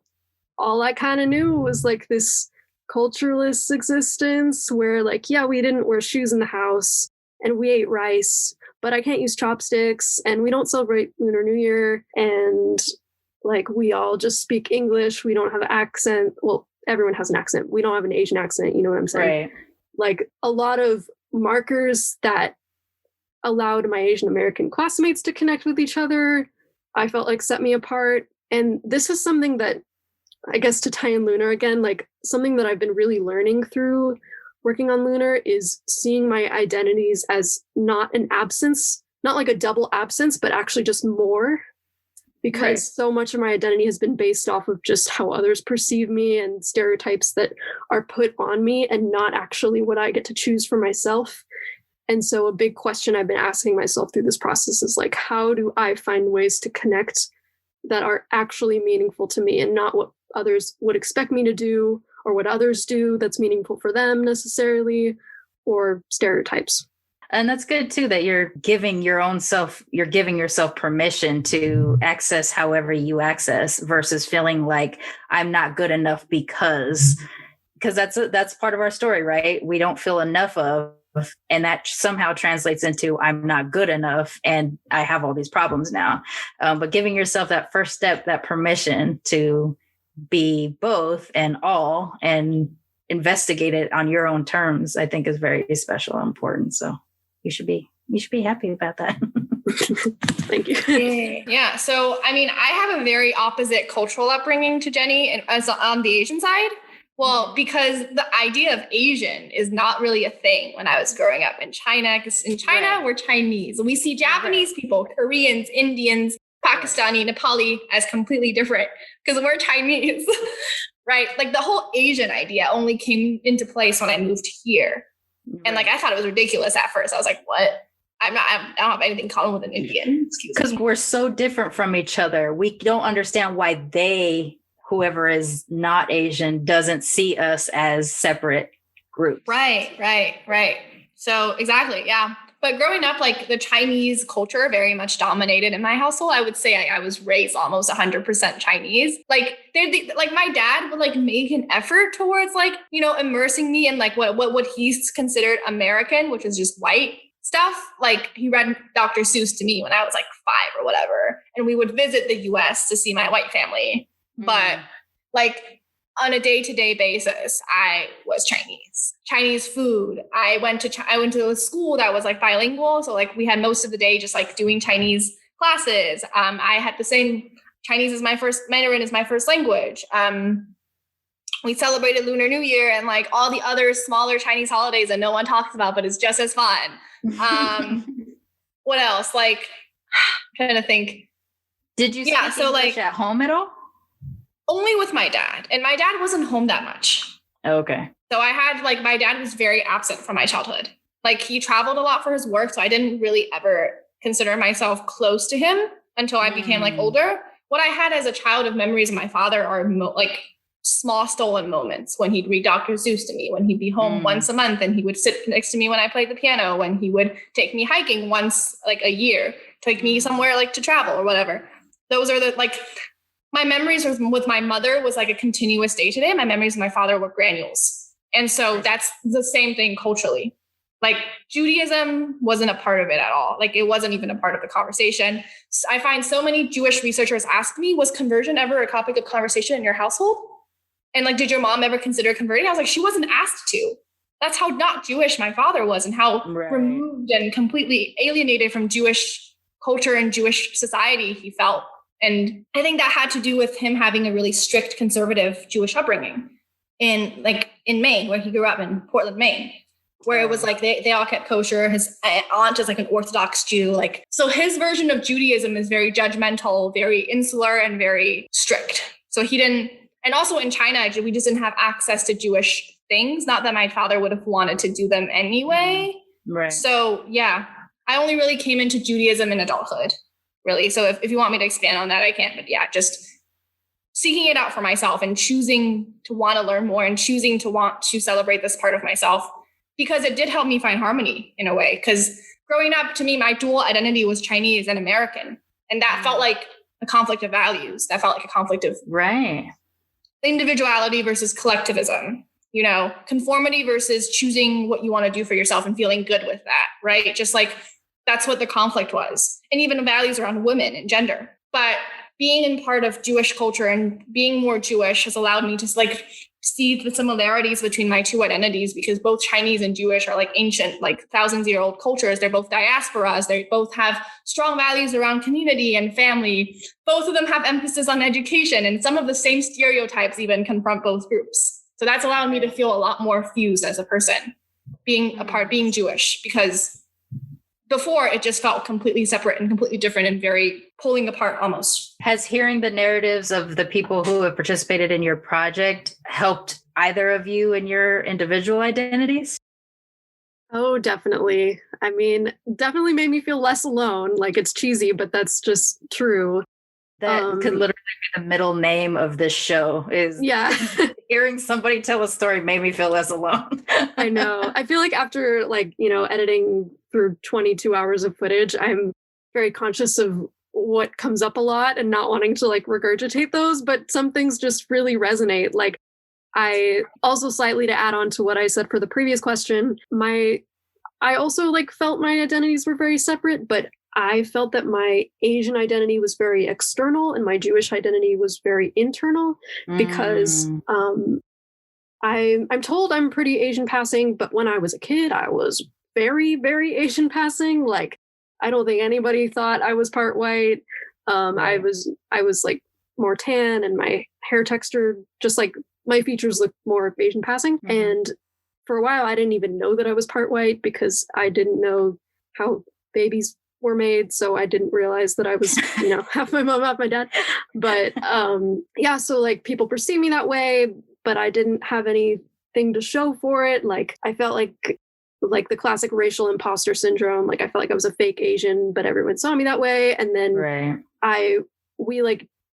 all I kind of knew was like this cultureless existence where like, yeah, we didn't wear shoes in the house and we ate rice, but I can't use chopsticks, and we don't celebrate Lunar New Year, and like we all just speak English. We don't have an accent. Well, everyone has an accent. We don't have an Asian accent. You know what I'm saying? Right. Like a lot of markers that allowed my Asian American classmates to connect with each other, I felt like set me apart. And this is something that, I guess to tie in LUNAR again, like something that I've been really learning through working on LUNAR is seeing my identities as not an absence, not like a double absence, but actually just more, because so much of my identity has been based off of just how others perceive me and stereotypes that are put on me and not actually what I get to choose for myself. And so a big question I've been asking myself through this process is like, how do I find ways to connect that are actually meaningful to me and not what others would expect me to do or what others do that's meaningful for them necessarily, or stereotypes. And that's good too, that you're giving yourself permission to access however you access versus feeling like I'm not good enough because that's part of our story, right? We don't feel enough of, and that somehow translates into I'm not good enough and I have all these problems now. But giving yourself that first step, that permission to be both and all and investigate it on your own terms, I think is very special and important. So you should be happy about that. Thank you. Yeah. So, I mean, I have a very opposite cultural upbringing to Jenny and as on the Asian side. Well, because the idea of Asian is not really a thing when I was growing up in China, because in China, we're Chinese. We see Japanese people, Koreans, Indians, Pakistani, Nepali as completely different because we're Chinese, right? Like the whole Asian idea only came into place when I moved here. And like, I thought it was ridiculous at first. I was like, what? I don't have anything in common with an Indian. Because we're so different from each other. We don't understand why whoever is not Asian doesn't see us as separate groups. Right. So exactly. Yeah. But growing up, like the Chinese culture very much dominated in my household. I would say I was raised almost 100% Chinese. Like like my dad would like make an effort towards like, you know, immersing me in like what he's considered American, which is just white stuff. Like he read Dr. Seuss to me when I was like 5 or whatever. And we would visit the US to see my white family. But like on a day-to-day basis, I was Chinese food. I went to a school that was like bilingual. So like we had most of the day just like doing Chinese classes. I had the same Mandarin is my first language. We celebrated Lunar New Year and like all the other smaller Chinese holidays that no one talks about, but it's just as fun. What else? Like, I'm trying to think. Did you speak English at home at all? Only with my dad. And my dad wasn't home that much. Okay. So I had like, my dad was very absent from my childhood. Like he traveled a lot for his work. So I didn't really ever consider myself close to him until I became like older. What I had as a child of memories of my father are like small stolen moments when he'd read Dr. Seuss to me, when he'd be home once a month and he would sit next to me when I played the piano, when he would take me hiking once like a year, take me somewhere like to travel or whatever. Those are the like, my memories with my mother was like a continuous day to day. My memories with my father were granules. And so that's the same thing culturally. Like Judaism wasn't a part of it at all. Like it wasn't even a part of the conversation. I find so many Jewish researchers ask me, was conversion ever a topic of conversation in your household? And like, did your mom ever consider converting? I was like, she wasn't asked to. That's how not Jewish my father was and how removed and completely alienated from Jewish culture and Jewish society he felt. And I think that had to do with him having a really strict conservative Jewish upbringing in Maine, where he grew up in Portland, Maine, where it was like they all kept kosher. His aunt is like an Orthodox Jew. Like, so his version of Judaism is very judgmental, very insular, and very strict. So he didn't, and also in China, we just didn't have access to Jewish things. Not that my father would have wanted to do them anyway. Right. So yeah, I only really came into Judaism in adulthood. Really. So if you want me to expand on that, I can. But yeah, just seeking it out for myself and choosing to want to learn more and choosing to want to celebrate this part of myself, because it did help me find harmony in a way. Because growing up, to me, my dual identity was Chinese and American. And that felt like a conflict of values. That felt like a conflict of individuality versus collectivism, you know, conformity versus choosing what you want to do for yourself and feeling good with that. Right. Just like, that's what the conflict was. And even the values around women and gender. But being in part of Jewish culture and being more Jewish has allowed me to like see the similarities between my two identities, because both Chinese and Jewish are like ancient, like thousands-year-old cultures. They're both diasporas. They both have strong values around community and family. Both of them have emphasis on education, and some of the same stereotypes even confront both groups. So that's allowed me to feel a lot more fused as a person, being Jewish, because before it just felt completely separate and completely different and very pulling apart almost. Has hearing the narratives of the people who have participated in your project helped either of you in your individual identities? Oh, definitely. I mean, definitely made me feel less alone. Like, it's cheesy, but that's just true. That could literally be the middle name of this show is hearing somebody tell a story made me feel less alone. I know. I feel like after editing through 22 hours of footage, I'm very conscious of what comes up a lot and not wanting to regurgitate those, but some things just really resonate. Like, I also, slightly to add on to what I said for the previous question, I also felt my identities were very separate, but I felt that my Asian identity was very external and my Jewish identity was very internal, because I'm told I'm pretty Asian passing, but when I was a kid, I was very, very Asian passing. Like, I don't think anybody thought I was part white. I was more tan, and my hair texture, just like my features looked more Asian passing. And for a while, I didn't even know that I was part white because I didn't know how babies were made. So I didn't realize that I was, half my mom, half my dad. But so people perceive me that way, but I didn't have anything to show for it. Like, I felt like the classic racial imposter syndrome. Like, I felt like I was a fake Asian, but everyone saw me that way. And then we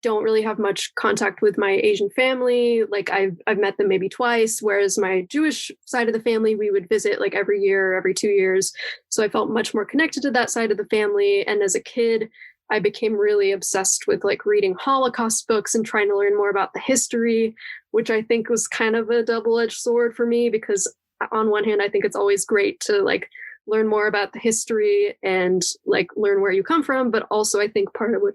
don't really have much contact with my Asian family. Like I've met them maybe twice, whereas my Jewish side of the family, we would visit like every year, every 2 years. So I felt much more connected to that side of the family. And as a kid, I became really obsessed with like reading Holocaust books and trying to learn more about the history, which I think was kind of a double-edged sword for me, because on one hand, I think it's always great to like learn more about the history and like learn where you come from. But also I think part of what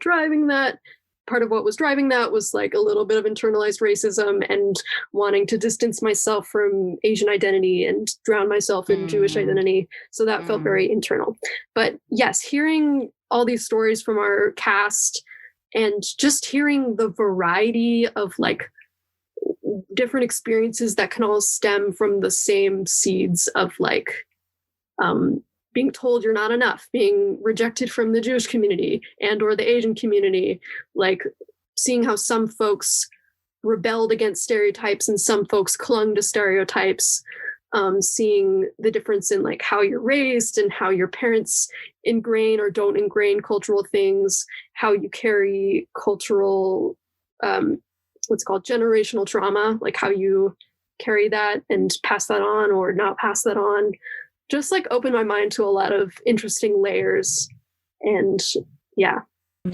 was driving that was like a little bit of internalized racism and wanting to distance myself from Asian identity and drown myself in Jewish identity. So that felt very internal. But yes, hearing all these stories from our cast and just hearing the variety of like different experiences that can all stem from the same seeds of like being told you're not enough, being rejected from the Jewish community and or the Asian community, like seeing how some folks rebelled against stereotypes and some folks clung to stereotypes, seeing the difference in like how you're raised and how your parents ingrain or don't ingrain cultural things, how you carry cultural, what's called generational trauma, like how you carry that and pass that on or not pass that on. Just like opened my mind to a lot of interesting layers. And yeah.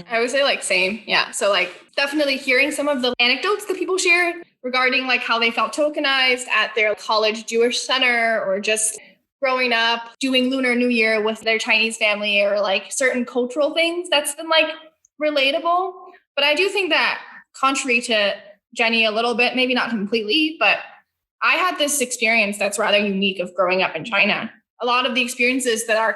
I would say like same. Yeah. So like definitely hearing some of the anecdotes that people share regarding like how they felt tokenized at their college Jewish center or just growing up doing Lunar New Year with their Chinese family or like certain cultural things that's been like relatable. But I do think that contrary to Jenny a little bit, maybe not completely, but I had this experience that's rather unique of growing up in China. A lot of the experiences that our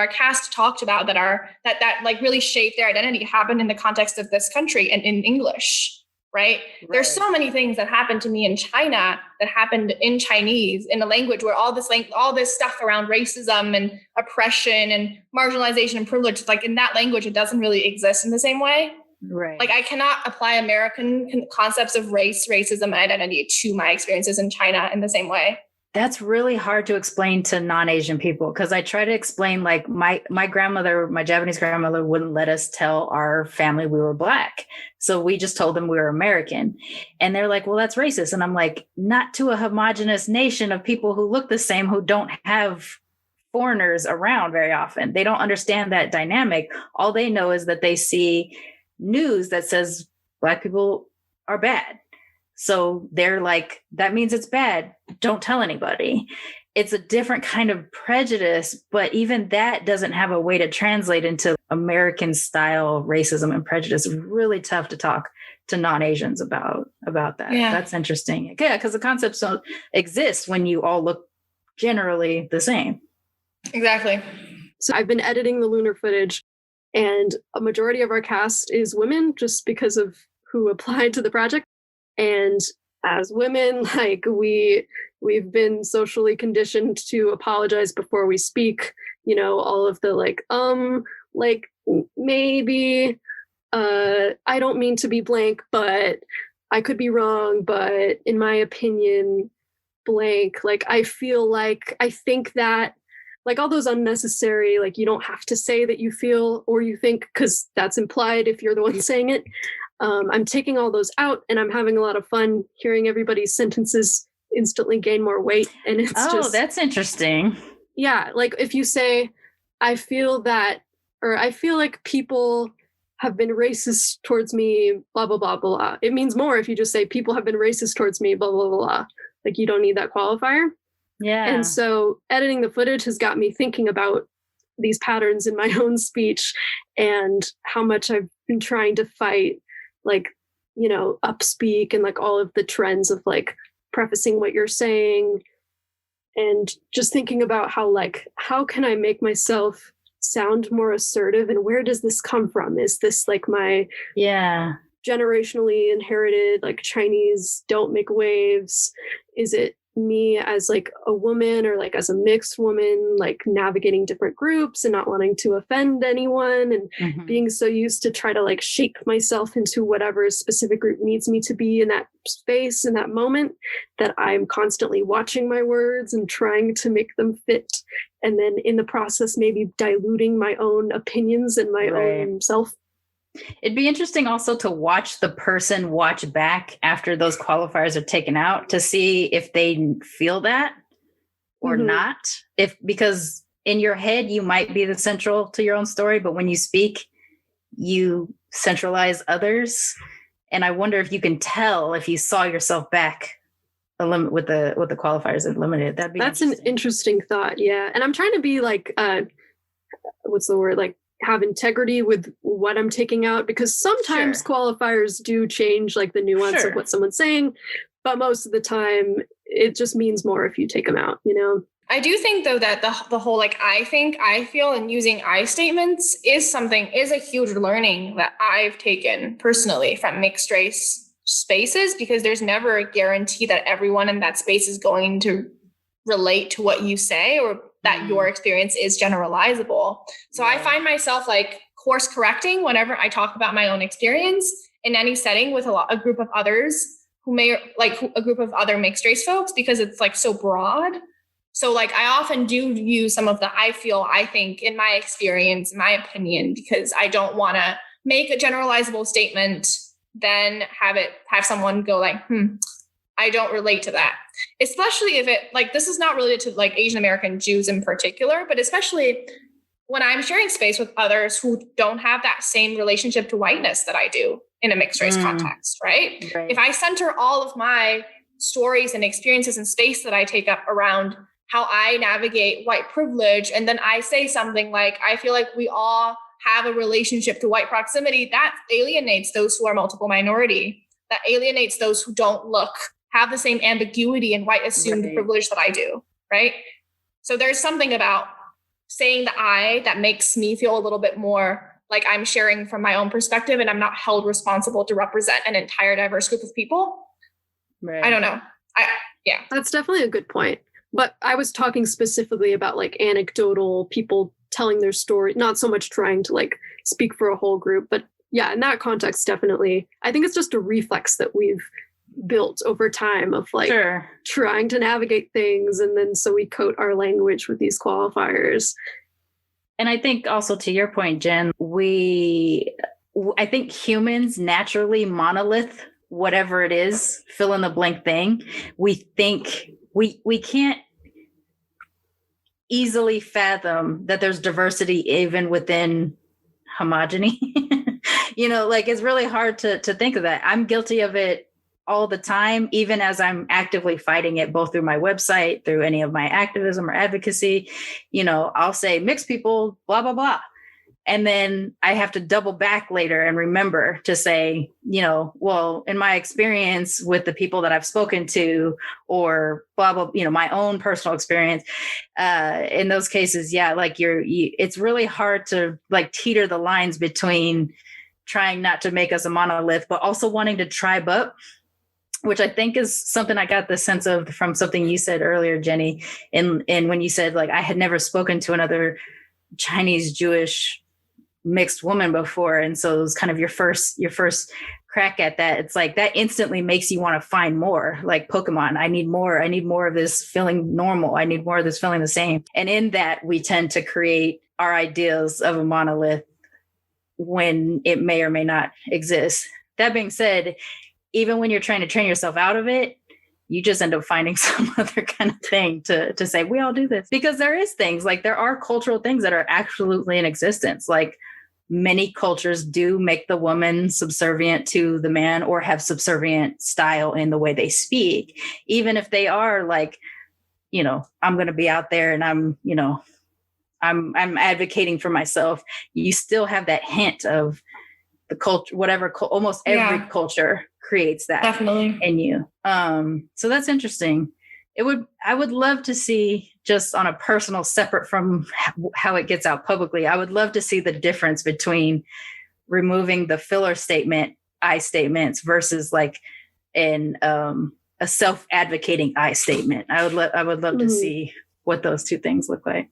cast talked about that like really shaped their identity happened in the context of this country and in English, right? There's so many things that happened to me in China that happened in Chinese, in a language where all this stuff around racism and oppression and marginalization and privilege, like in that language, it doesn't really exist in the same way. Right. Like I cannot apply American concepts of race, racism, and identity to my experiences in China in the same way. That's really hard to explain to non-Asian people, because I try to explain, like my grandmother, my Japanese grandmother wouldn't let us tell our family we were Black. So we just told them we were American. And they're like, well, that's racist. And I'm like, not to a homogenous nation of people who look the same, who don't have foreigners around very often. They don't understand that dynamic. All they know is that they see news that says Black people are bad. So they're like, that means it's bad. Don't tell anybody. It's a different kind of prejudice, but even that doesn't have a way to translate into American style racism and prejudice. It's really tough to talk to non-Asians about that. Yeah. That's interesting. Yeah, because the concepts don't exist when you all look generally the same. Exactly. So I've been editing the Lunar footage, and a majority of our cast is women just because of who applied to the project. And as women, like we've been socially conditioned to apologize before we speak, you know, all of the like maybe I don't mean to be blank, but I could be wrong, but in my opinion, blank, like I think that, like all those unnecessary, like you don't have to say that you feel or you think, because that's implied if you're the one saying it. I'm taking all those out, and I'm having a lot of fun hearing everybody's sentences instantly gain more weight. And it's that's interesting. Yeah. Like if you say, I feel that, or I feel like people have been racist towards me, blah, blah, blah, blah. It means more if you just say people have been racist towards me, blah, blah, blah, blah. Like you don't need that qualifier. Yeah. And so editing the footage has got me thinking about these patterns in my own speech and how much I've been trying to fight, like, you know, upspeak and like all of the trends of like prefacing what you're saying, and just thinking about how can I make myself sound more assertive, and where does this come from? Is this like my generationally inherited like Chinese don't make waves? Is it me as like a woman or like as a mixed woman, like navigating different groups and not wanting to offend anyone, and being so used to try to like shape myself into whatever specific group needs me to be in that space, in that moment, that I'm constantly watching my words and trying to make them fit. And then in the process, maybe diluting my own opinions and my own self. It'd be interesting also to watch the person watch back after those qualifiers are taken out to see if they feel that or not. Because in your head, you might be the central to your own story, but when you speak, you centralize others. And I wonder if you can tell if you saw yourself back with the qualifiers eliminated. That's an interesting thought. Yeah. And I'm trying to be like, what's the word? Like have integrity with what I'm taking out, because sometimes qualifiers do change like the nuance of what someone's saying, but most of the time it just means more if you take them out, you know? I do think though that the whole like I think, I feel, and using I statements is a huge learning that I've taken personally from mixed race spaces, because there's never a guarantee that everyone in that space is going to relate to what you say or that your experience is generalizable. So I find myself like course correcting whenever I talk about my own experience in any setting with a group of others who may like a group of other mixed race folks, because it's like so broad. So like I often do use some of the I feel, I think, in my experience, my opinion, because I don't want to make a generalizable statement, then have someone go like, I don't relate to that. Especially if it like, this is not related to like Asian American Jews in particular, but especially when I'm sharing space with others who don't have that same relationship to whiteness that I do in a mixed race context, right? If I center all of my stories and experiences and space that I take up around how I navigate white privilege, and then I say something like, I feel like we all have a relationship to white proximity, that alienates those who are multiple minority, that alienates those who don't have the same ambiguity and white assumed privilege that I do, right? So there's something about saying the I that makes me feel a little bit more like I'm sharing from my own perspective and I'm not held responsible to represent an entire diverse group of people. Right. I don't know. Yeah. That's definitely a good point. But I was talking specifically about like anecdotal people telling their story, not so much trying to like speak for a whole group, but yeah, in that context, definitely. I think it's just a reflex that we've built over time of like trying to navigate things. And then so we coat our language with these qualifiers. And I think also to your point, Jen, I think humans naturally monolith, whatever it is, fill in the blank thing. We think we can't easily fathom that there's diversity even within homogeny. Like it's really hard to think of that. I'm guilty of it all the time, even as I'm actively fighting it, both through my website, through any of my activism or advocacy. I'll say mixed people, blah, blah, blah. And then I have to double back later and remember to say, well, in my experience with the people that I've spoken to or blah, blah, my own personal experience, in those cases, like it's really hard to like teeter the lines between trying not to make us a monolith, but also wanting to tribe up, which I think is something I got the sense of from something you said earlier, Jenny. And when you said like, I had never spoken to another Chinese Jewish mixed woman before. And so it was kind of your first crack at that. It's like that instantly makes you want to find more, like Pokemon. I need more of this feeling normal. I need more of this feeling the same. And in that we tend to create our ideas of a monolith when it may or may not exist. That being said, even when you're trying to train yourself out of it, you just end up finding some other kind of thing to say, we all do this. Because there is things like there are cultural things that are absolutely in existence. Like many cultures do make the woman subservient to the man or have subservient style in the way they speak, even if they are like, I'm going to be out there and I'm advocating for myself. You still have that hint of the culture, whatever, almost every culture creates that definitely in you. So that's interesting. I would love to see, just on a personal, separate from how it gets out publicly, I would love to see the difference between removing the filler statement, I statements versus like a self-advocating I statement. I would love to see what those two things look like.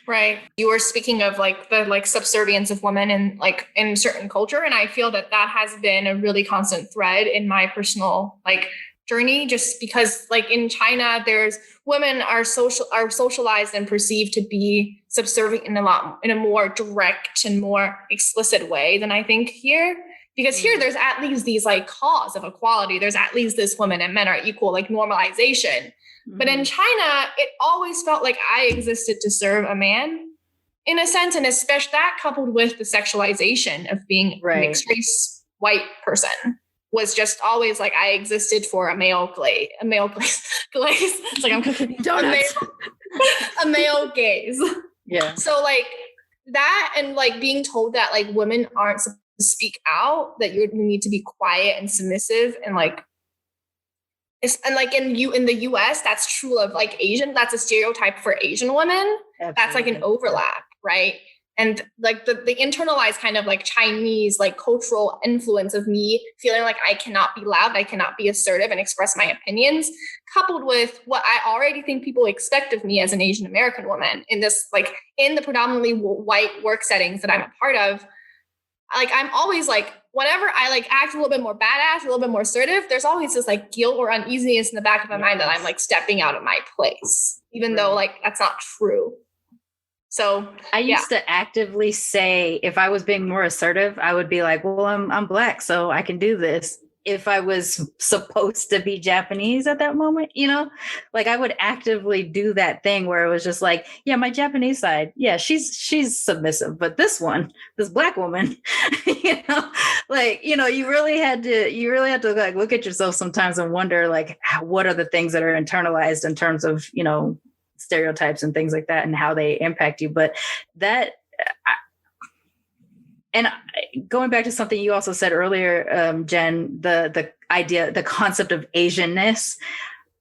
Right. You were speaking of like the like subservience of women in certain culture. And I feel that has been a really constant thread in my personal like journey, just because like in China, there's women are socialized and perceived to be subservient in a more direct and more explicit way than I think here. Because here there's at least these like cause of equality. There's at least this women and men are equal, like normalization. But in China, it always felt like I existed to serve a man in a sense. And especially that coupled with the sexualization of being a mixed race white person was just always like I existed for a male glaze. It's like I'm cooking donuts. A male gaze. Yeah. So like that, and like being told that like women aren't supposed to speak out, that you need to be quiet and submissive, and like and like in the US, that's true of like Asian. That's a stereotype for Asian women. Absolutely. That's like an overlap, right? And like the internalized kind of like Chinese like cultural influence of me feeling like I cannot be loud, I cannot be assertive and express my opinions, coupled with what I already think people expect of me as an Asian American woman in this, like in the predominantly white work settings that I'm a part of. Like I'm always like, whenever I like act a little bit more badass, a little bit more assertive, there's always this like guilt or uneasiness in the back of my mind that I'm like stepping out of my place, even though like that's not true. So I used to actively say, if I was being more assertive, I would be like, well, I'm Black, so I can do this. If I was supposed to be Japanese at that moment, you know, like I would actively do that thing where it was just like, yeah, my Japanese side, yeah, she's submissive, but this Black woman, you know, like, you know, you really had to like look at yourself sometimes and wonder like, what are the things that are internalized in terms of, you know, stereotypes and things like that and how they impact you. But that, and going back to something you also said earlier, Jen, the idea, the concept of Asianness,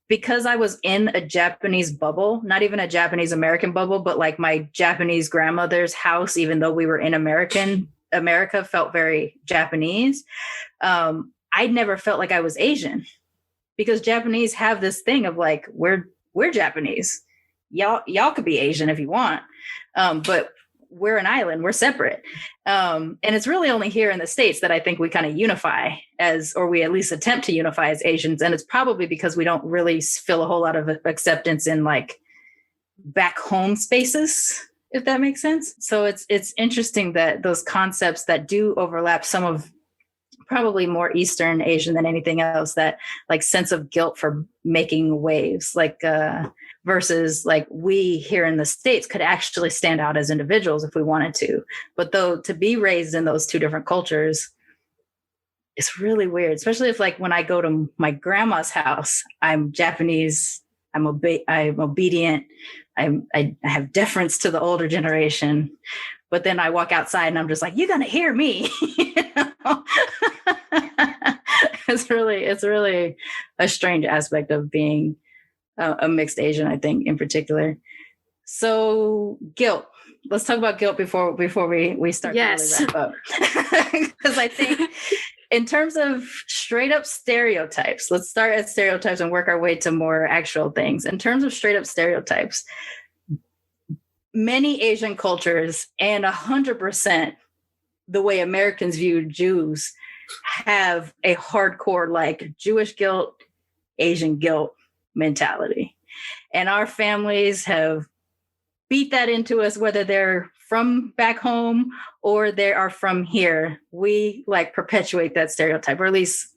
because I was in a Japanese bubble, not even a Japanese American bubble, but like my Japanese grandmother's house, even though we were in America felt very Japanese. I never felt like I was Asian, because Japanese have this thing of like, we're Japanese. Y'all could be Asian if you want. But we're an island, we're separate. And it's really only here in the States that I think we kind of unify or we at least attempt to unify as Asians. And it's probably because we don't really feel a whole lot of acceptance in like back home spaces, if that makes sense. So it's interesting that those concepts that do overlap, some of probably more Eastern Asian than anything else, that like sense of guilt for making waves, like, versus like we here in the States could actually stand out as individuals if we wanted to. But though to be raised in those two different cultures, it's really weird, especially if like when I go to my grandma's house, I'm Japanese, I'm obedient, I have deference to the older generation. But then I walk outside and I'm just like, you're going to hear me. You know? It's really a strange aspect of being a mixed Asian, I think, in particular. So guilt. Let's talk about guilt before we start to really wrap up. Because I think in terms of straight up stereotypes, let's start at stereotypes and work our way to more actual things. In terms of straight up stereotypes, many Asian cultures, and 100% the way Americans view Jews, have a hardcore like Jewish guilt, Asian guilt mentality. And our families have beat that into us, whether they're from back home or they are from here. We like perpetuate that stereotype, or at least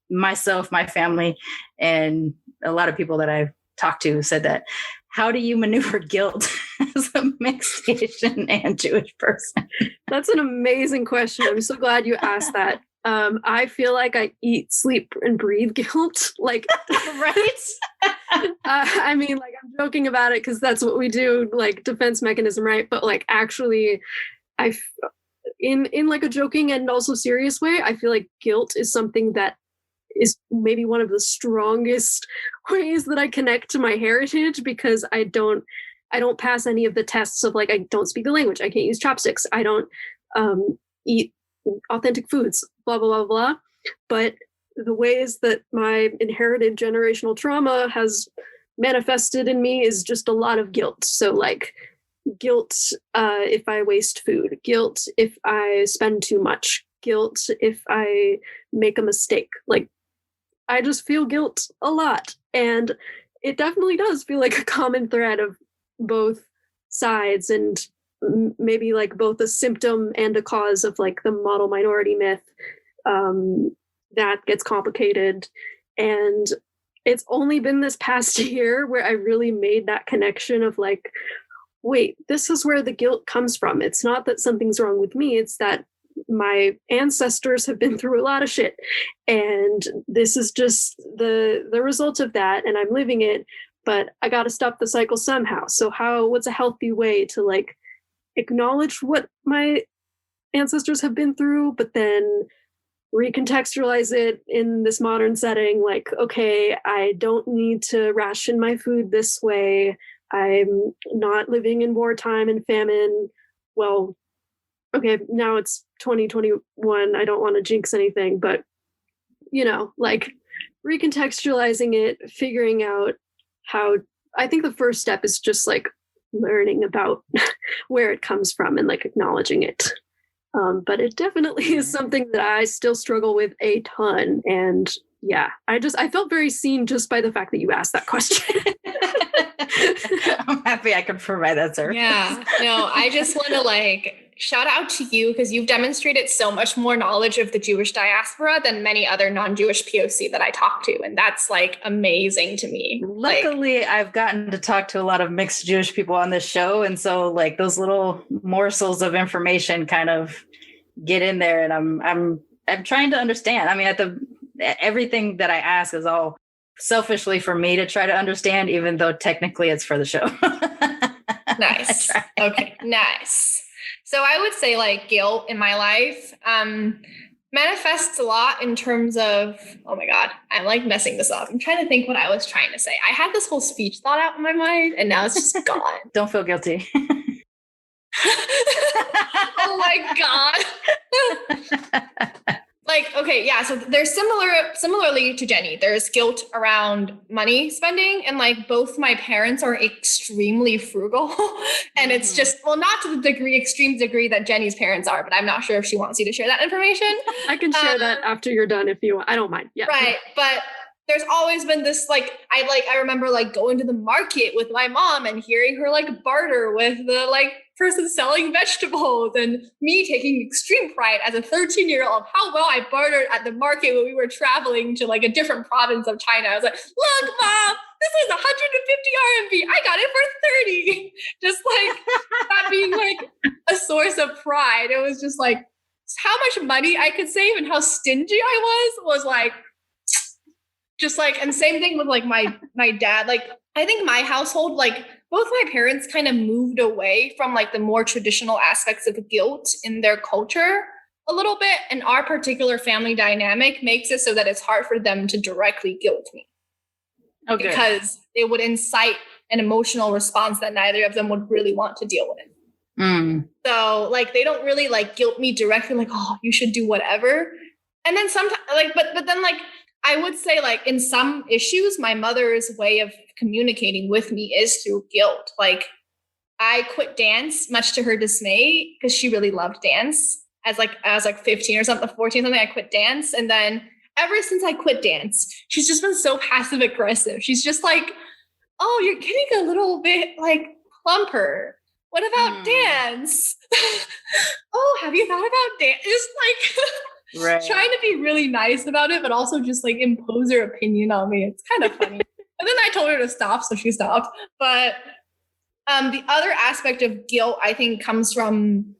myself, my family, and a lot of people that I've talked to said that. How do you maneuver guilt as a mixed Asian and Jewish person? That's an amazing question. I'm so glad you asked that. I feel like I eat, sleep, and breathe guilt. Like, right? I mean, like, I'm joking about it because that's what we do, like defense mechanism, right? But like, actually, in like a joking and also serious way, I feel like guilt is something that is maybe one of the strongest ways that I connect to my heritage, because I don't pass any of the tests of like, I don't speak the language, I can't use chopsticks, I don't eat authentic foods, blah, blah, blah, blah. But the ways that my inherited generational trauma has manifested in me is just a lot of guilt. So like guilt if I waste food, guilt if I spend too much, guilt if I make a mistake. Like, I just feel guilt a lot. And it definitely does feel like a common thread of both sides, and maybe like both a symptom and a cause of like the model minority myth that gets complicated. And it's only been this past year where I really made that connection of like, wait, this is where the guilt comes from. It's not that something's wrong with me. It's that my ancestors have been through a lot of shit. And this is just the result of that. And I'm living it, but I got to stop the cycle somehow. So what's a healthy way to like acknowledge what my ancestors have been through, but then recontextualize it in this modern setting? Like, okay, I don't need to ration my food this way. I'm not living in wartime and famine. Well, okay, now it's 2021. I don't want to jinx anything, but, you know, like recontextualizing it, figuring out how. I think the first step is just like learning about where it comes from and like acknowledging it. But it definitely is something that I still struggle with a ton. And yeah, I felt very seen just by the fact that you asked that question. I'm happy I could provide that service. Yeah, no, I just want to like shout out to you because you've demonstrated so much more knowledge of the Jewish diaspora than many other non-Jewish POC that I talk to. And that's like amazing to me. Luckily, I've gotten to talk to a lot of mixed Jewish people on this show. And so like those little morsels of information kind of get in there, and I'm trying to understand. I mean, everything that I ask is all selfishly for me to try to understand, even though technically it's for the show. Nice. Okay, nice. So I would say like guilt in my life manifests a lot in terms of, oh my God, I'm like messing this up. I'm trying to think what I was trying to say. I had this whole speech thought out in my mind and now it's just gone. Don't feel guilty. Oh my God. Like, okay, yeah. So there's similarly to Jenny, there's guilt around money spending, and like both my parents are extremely frugal. And it's just, well, not to the extreme degree that Jenny's parents are, but I'm not sure if she wants you to share that information. I can share that after you're done if you want. I don't mind. Yeah. Right. But there's always been this, like, I remember like going to the market with my mom and hearing her like barter with the like person selling vegetables, and me taking extreme pride as a 13-year-old how well I bartered at the market when we were traveling to like a different province of China. I was like, look, Mom, this is 150 RMB. I got it for 30. Just like that being like a source of pride. It was just like how much money I could save and how stingy I was like, just like, and same thing with like my dad. Like, I think my household, like both my parents kind of moved away from like the more traditional aspects of guilt in their culture a little bit. And our particular family dynamic makes it so that it's hard for them to directly guilt me. Okay. Because it would incite an emotional response that neither of them would really want to deal with. So like, they don't really like guilt me directly, like, oh, you should do whatever. And then sometimes like, but then like, I would say like in some issues, my mother's way of communicating with me is through guilt. Like I quit dance much to her dismay because she really loved dance. As I was like 15 or something, 14 something, I quit dance. And then ever since I quit dance, she's just been so passive aggressive. She's just like, oh, you're getting a little bit like plumper. What about dance? Oh, have you thought about dance? Just like right. Trying to be really nice about it, but also just like impose her opinion on me. It's kind of funny. And then I told her to stop, so she stopped. But the other aspect of guilt, I think, comes from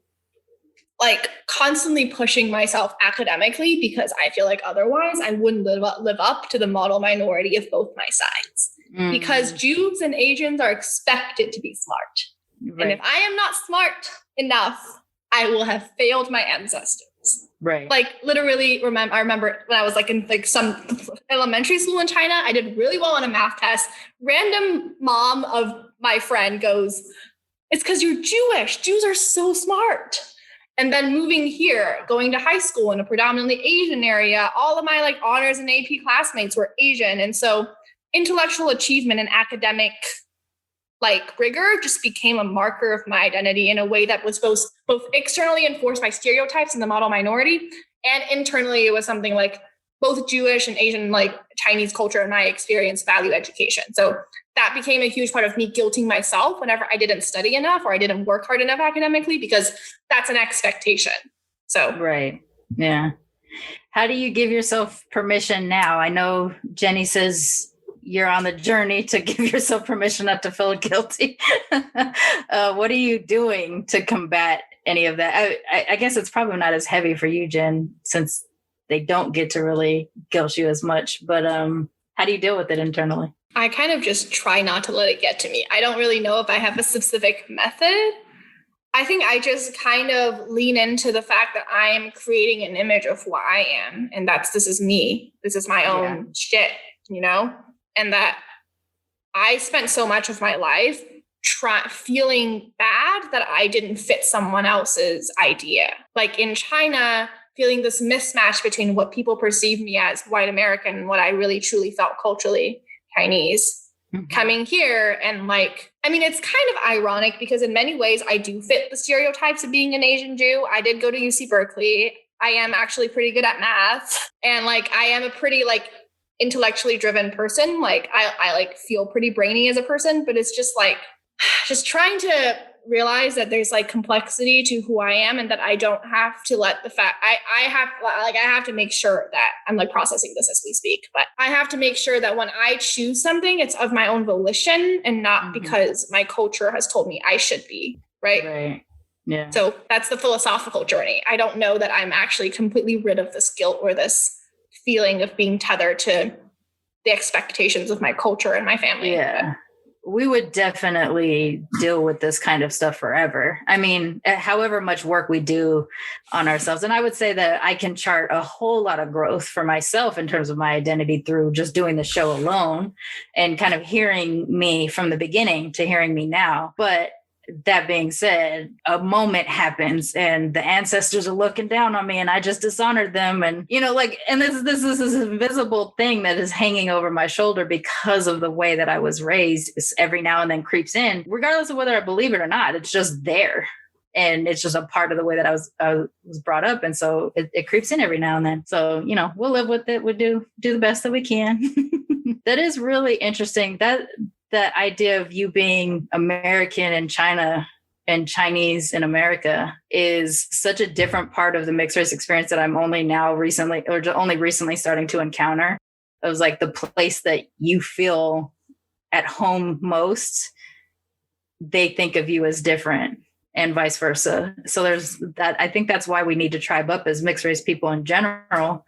like constantly pushing myself academically, because I feel like otherwise I wouldn't live up to the model minority of both my sides. Because Jews and Asians are expected to be smart. Right. And if I am not smart enough, I will have failed my ancestors. Right. Like literally I remember when I was like in like some elementary school in China, I did really well on a math test. Random mom of my friend goes, it's because you're Jewish. Jews are so smart. And then moving here, going to high school in a predominantly Asian area, all of my like honors and AP classmates were Asian. And so intellectual achievement and academic like rigor just became a marker of my identity in a way that was both externally enforced by stereotypes in the model minority, and internally it was something like both Jewish and Asian, like Chinese culture, and I experienced value education. So that became a huge part of me guilting myself whenever I didn't study enough or I didn't work hard enough academically, because that's an expectation. So, right. Yeah. How do you give yourself permission now? I know Jenny says you're on the journey to give yourself permission not to feel guilty. What are you doing to combat any of that? I guess it's probably not as heavy for you, Jen, since they don't get to really guilt you as much. But how do you deal with it internally? I kind of just try not to let it get to me. I don't really know if I have a specific method. I think I just kind of lean into the fact that I am creating an image of who I am. And this is me. This is my own shit, and that I spent so much of my life feeling bad that I didn't fit someone else's idea. Like in China, feeling this mismatch between what people perceive me as white American and what I really truly felt culturally Chinese. Coming here and it's kind of ironic because in many ways I do fit the stereotypes of being an Asian Jew. I did go to UC Berkeley. I am actually pretty good at math. And I am a pretty intellectually driven person. I feel pretty brainy as a person, but it's just just trying to realize that there's complexity to who I am and that I don't have to let the fact I have to make sure that I'm processing this as we speak, but I have to make sure that when I choose something, it's of my own volition and not because my culture has told me I should be, right? Yeah. So that's the philosophical journey. I don't know that I'm actually completely rid of this guilt or this feeling of being tethered to the expectations of my culture and my family. Yeah. We would definitely deal with this kind of stuff forever. I mean, however much work we do on ourselves. And I would say that I can chart a whole lot of growth for myself in terms of my identity through just doing the show alone and kind of hearing me from the beginning to hearing me now. But that being said, a moment happens and the ancestors are looking down on me and I just dishonored them. And, and this is this invisible thing that is hanging over my shoulder because of the way that I was raised. It's every now and then creeps in, regardless of whether I believe it or not. It's just there. And it's just a part of the way that I was brought up. And so it creeps in every now and then. So, we'll live with it. We'll do the best that we can. That is really interesting. The idea of you being American in China and Chinese in America is such a different part of the mixed race experience that I'm only recently starting to encounter. It was the place that you feel at home most, they think of you as different and vice versa. So there's that. I think that's why we need to tribe up as mixed race people in general,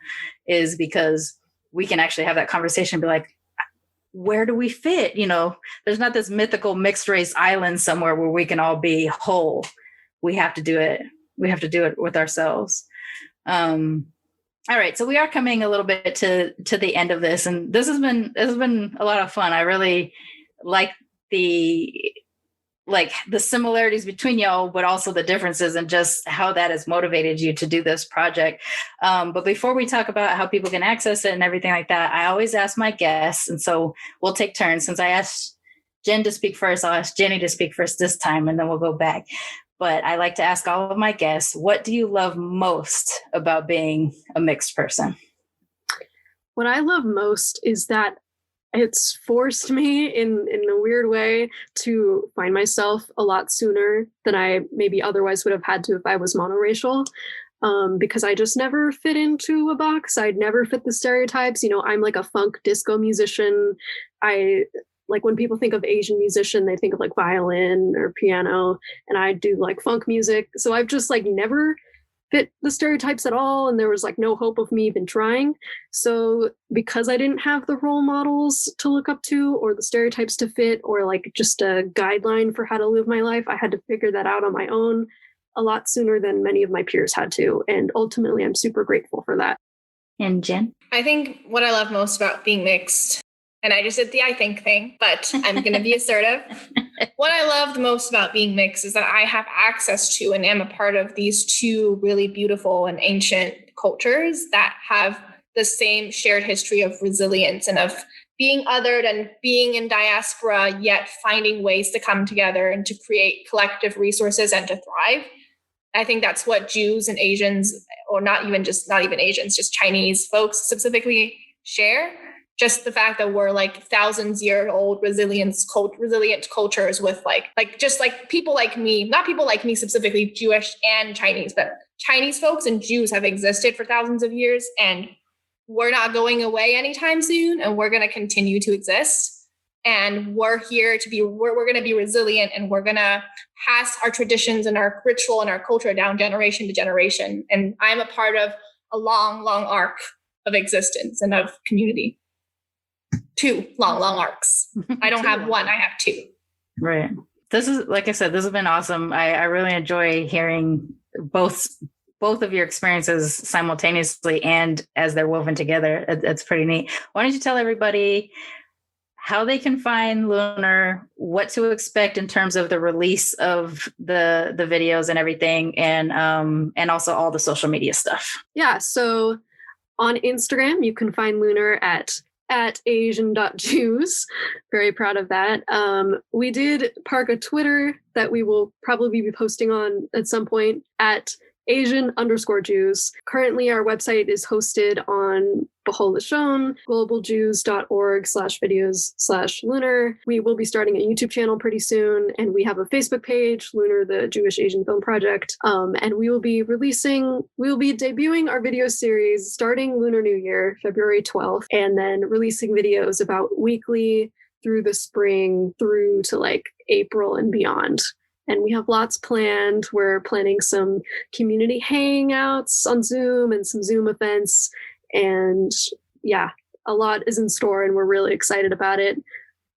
is because we can actually have that conversation and be like, where do we fit? There's not this mythical mixed race island somewhere where we can all be whole. We have to do it. We have to do it with ourselves. All right. So we are coming a little bit to the end of this, and this has been a lot of fun. I really like the similarities between y'all, but also the differences and just how that has motivated you to do this project. But before we talk about how people can access it and everything like that, I always ask my guests. And so we'll take turns. Since I asked Jen to speak first, I'll ask Jenny to speak first this time, and then we'll go back. But I like to ask all of my guests, what do you love most about being a mixed person? What I love most is that it's forced me in a weird way to find myself a lot sooner than I maybe otherwise would have had to if I was monoracial, because I just never fit into a box. I'd never fit the stereotypes. I'm a funk disco musician. When people think of Asian musician, they think of violin or piano, and I do funk music. So I've just never fit the stereotypes at all, and there was no hope of me even trying. So because I didn't have the role models to look up to or the stereotypes to fit or just a guideline for how to live my life, I had to figure that out on my own a lot sooner than many of my peers had to, and ultimately I'm super grateful for that. And Jen? I think what I love most about being mixed, and I just did the I think thing, but I'm going to be assertive. What I love the most about being mixed is that I have access to and am a part of these two really beautiful and ancient cultures that have the same shared history of resilience and of being othered and being in diaspora, yet finding ways to come together and to create collective resources and to thrive. I think that's what Jews and Asians, or not even Asians, just Chinese folks specifically share. Just the fact that we're like thousands-year-old resilient cultures with like just like people like me, not people like me specifically Jewish and Chinese, but Chinese folks and Jews have existed for thousands of years, and we're not going away anytime soon, and we're going to continue to exist. And we're here to be, we're going to be resilient, and we're going to pass our traditions and our ritual and our culture down generation to generation. And I'm a part of a long, long arc of existence and of community. 2 long arcs. I don't have one, I have 2. Right. This is, like I said, this has been awesome. I really enjoy hearing both of your experiences simultaneously and as they're woven together. It's pretty neat. Why don't you tell everybody how they can find LUNAR, what to expect in terms of the release of the videos and everything, and also all the social media stuff. Yeah, so on Instagram, you can find LUNAR at Asian.Jews. Very proud of that. We did park a Twitter that we will probably be posting on at some point at Asian_Jews. Currently, our website is hosted on Behol Lashon, globaljews.org/videos/LUNAR. We will be starting a YouTube channel pretty soon, and we have a Facebook page, LUNAR, the Jewish Asian Film Project. And we will be debuting our video series starting Lunar New Year, February 12th, and then releasing videos about weekly through the spring through to like April and beyond. And we have lots planned. We're planning some community hangouts on Zoom and some Zoom events. And yeah, a lot is in store, and we're really excited about it.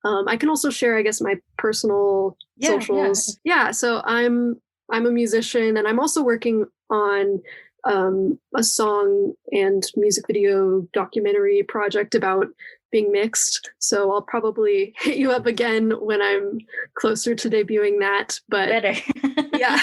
I can also share, I guess, my personal socials. Yeah, so I'm a musician, and I'm also working on a song and music video documentary project about being mixed. So I'll probably hit you up again when I'm closer to debuting that. But better. Yeah.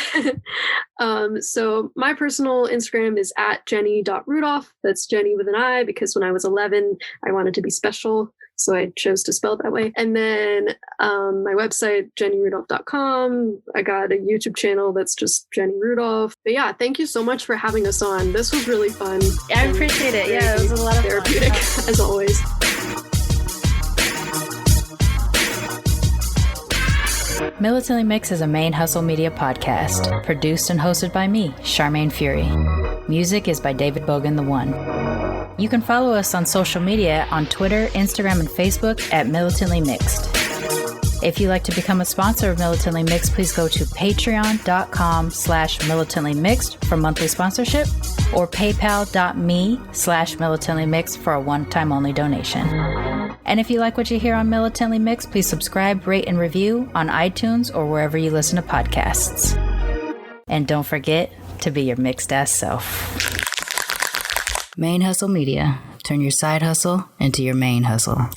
So my personal Instagram is at jenny.rudolph. That's Jenny with an I, because when I was 11, I wanted to be special. So I chose to spell it that way. And then my website, jennyrudolph.com. I got a YouTube channel that's just Jenny Rudolph. But yeah, thank you so much for having us on. This was really fun. I appreciate it. Yeah, it was a lot of therapeutic, fun. As always. Militantly Mixed is a ManeHustle media podcast, produced and hosted by me, Charmaine Fury. Music is by David Bogan the One. You can follow us on social media on Twitter, Instagram, and Facebook at Militantly Mixed. If you'd like to become a sponsor of Militantly Mixed, please go to patreon.com/militantlymixed for monthly sponsorship, or paypal.me/militantlymixed for a one-time only donation. And if you like what you hear on Militantly Mixed, please subscribe, rate, and review on iTunes or wherever you listen to podcasts. And don't forget to be your mixed-ass self. ManeHustle Media. Turn your side hustle into your main hustle.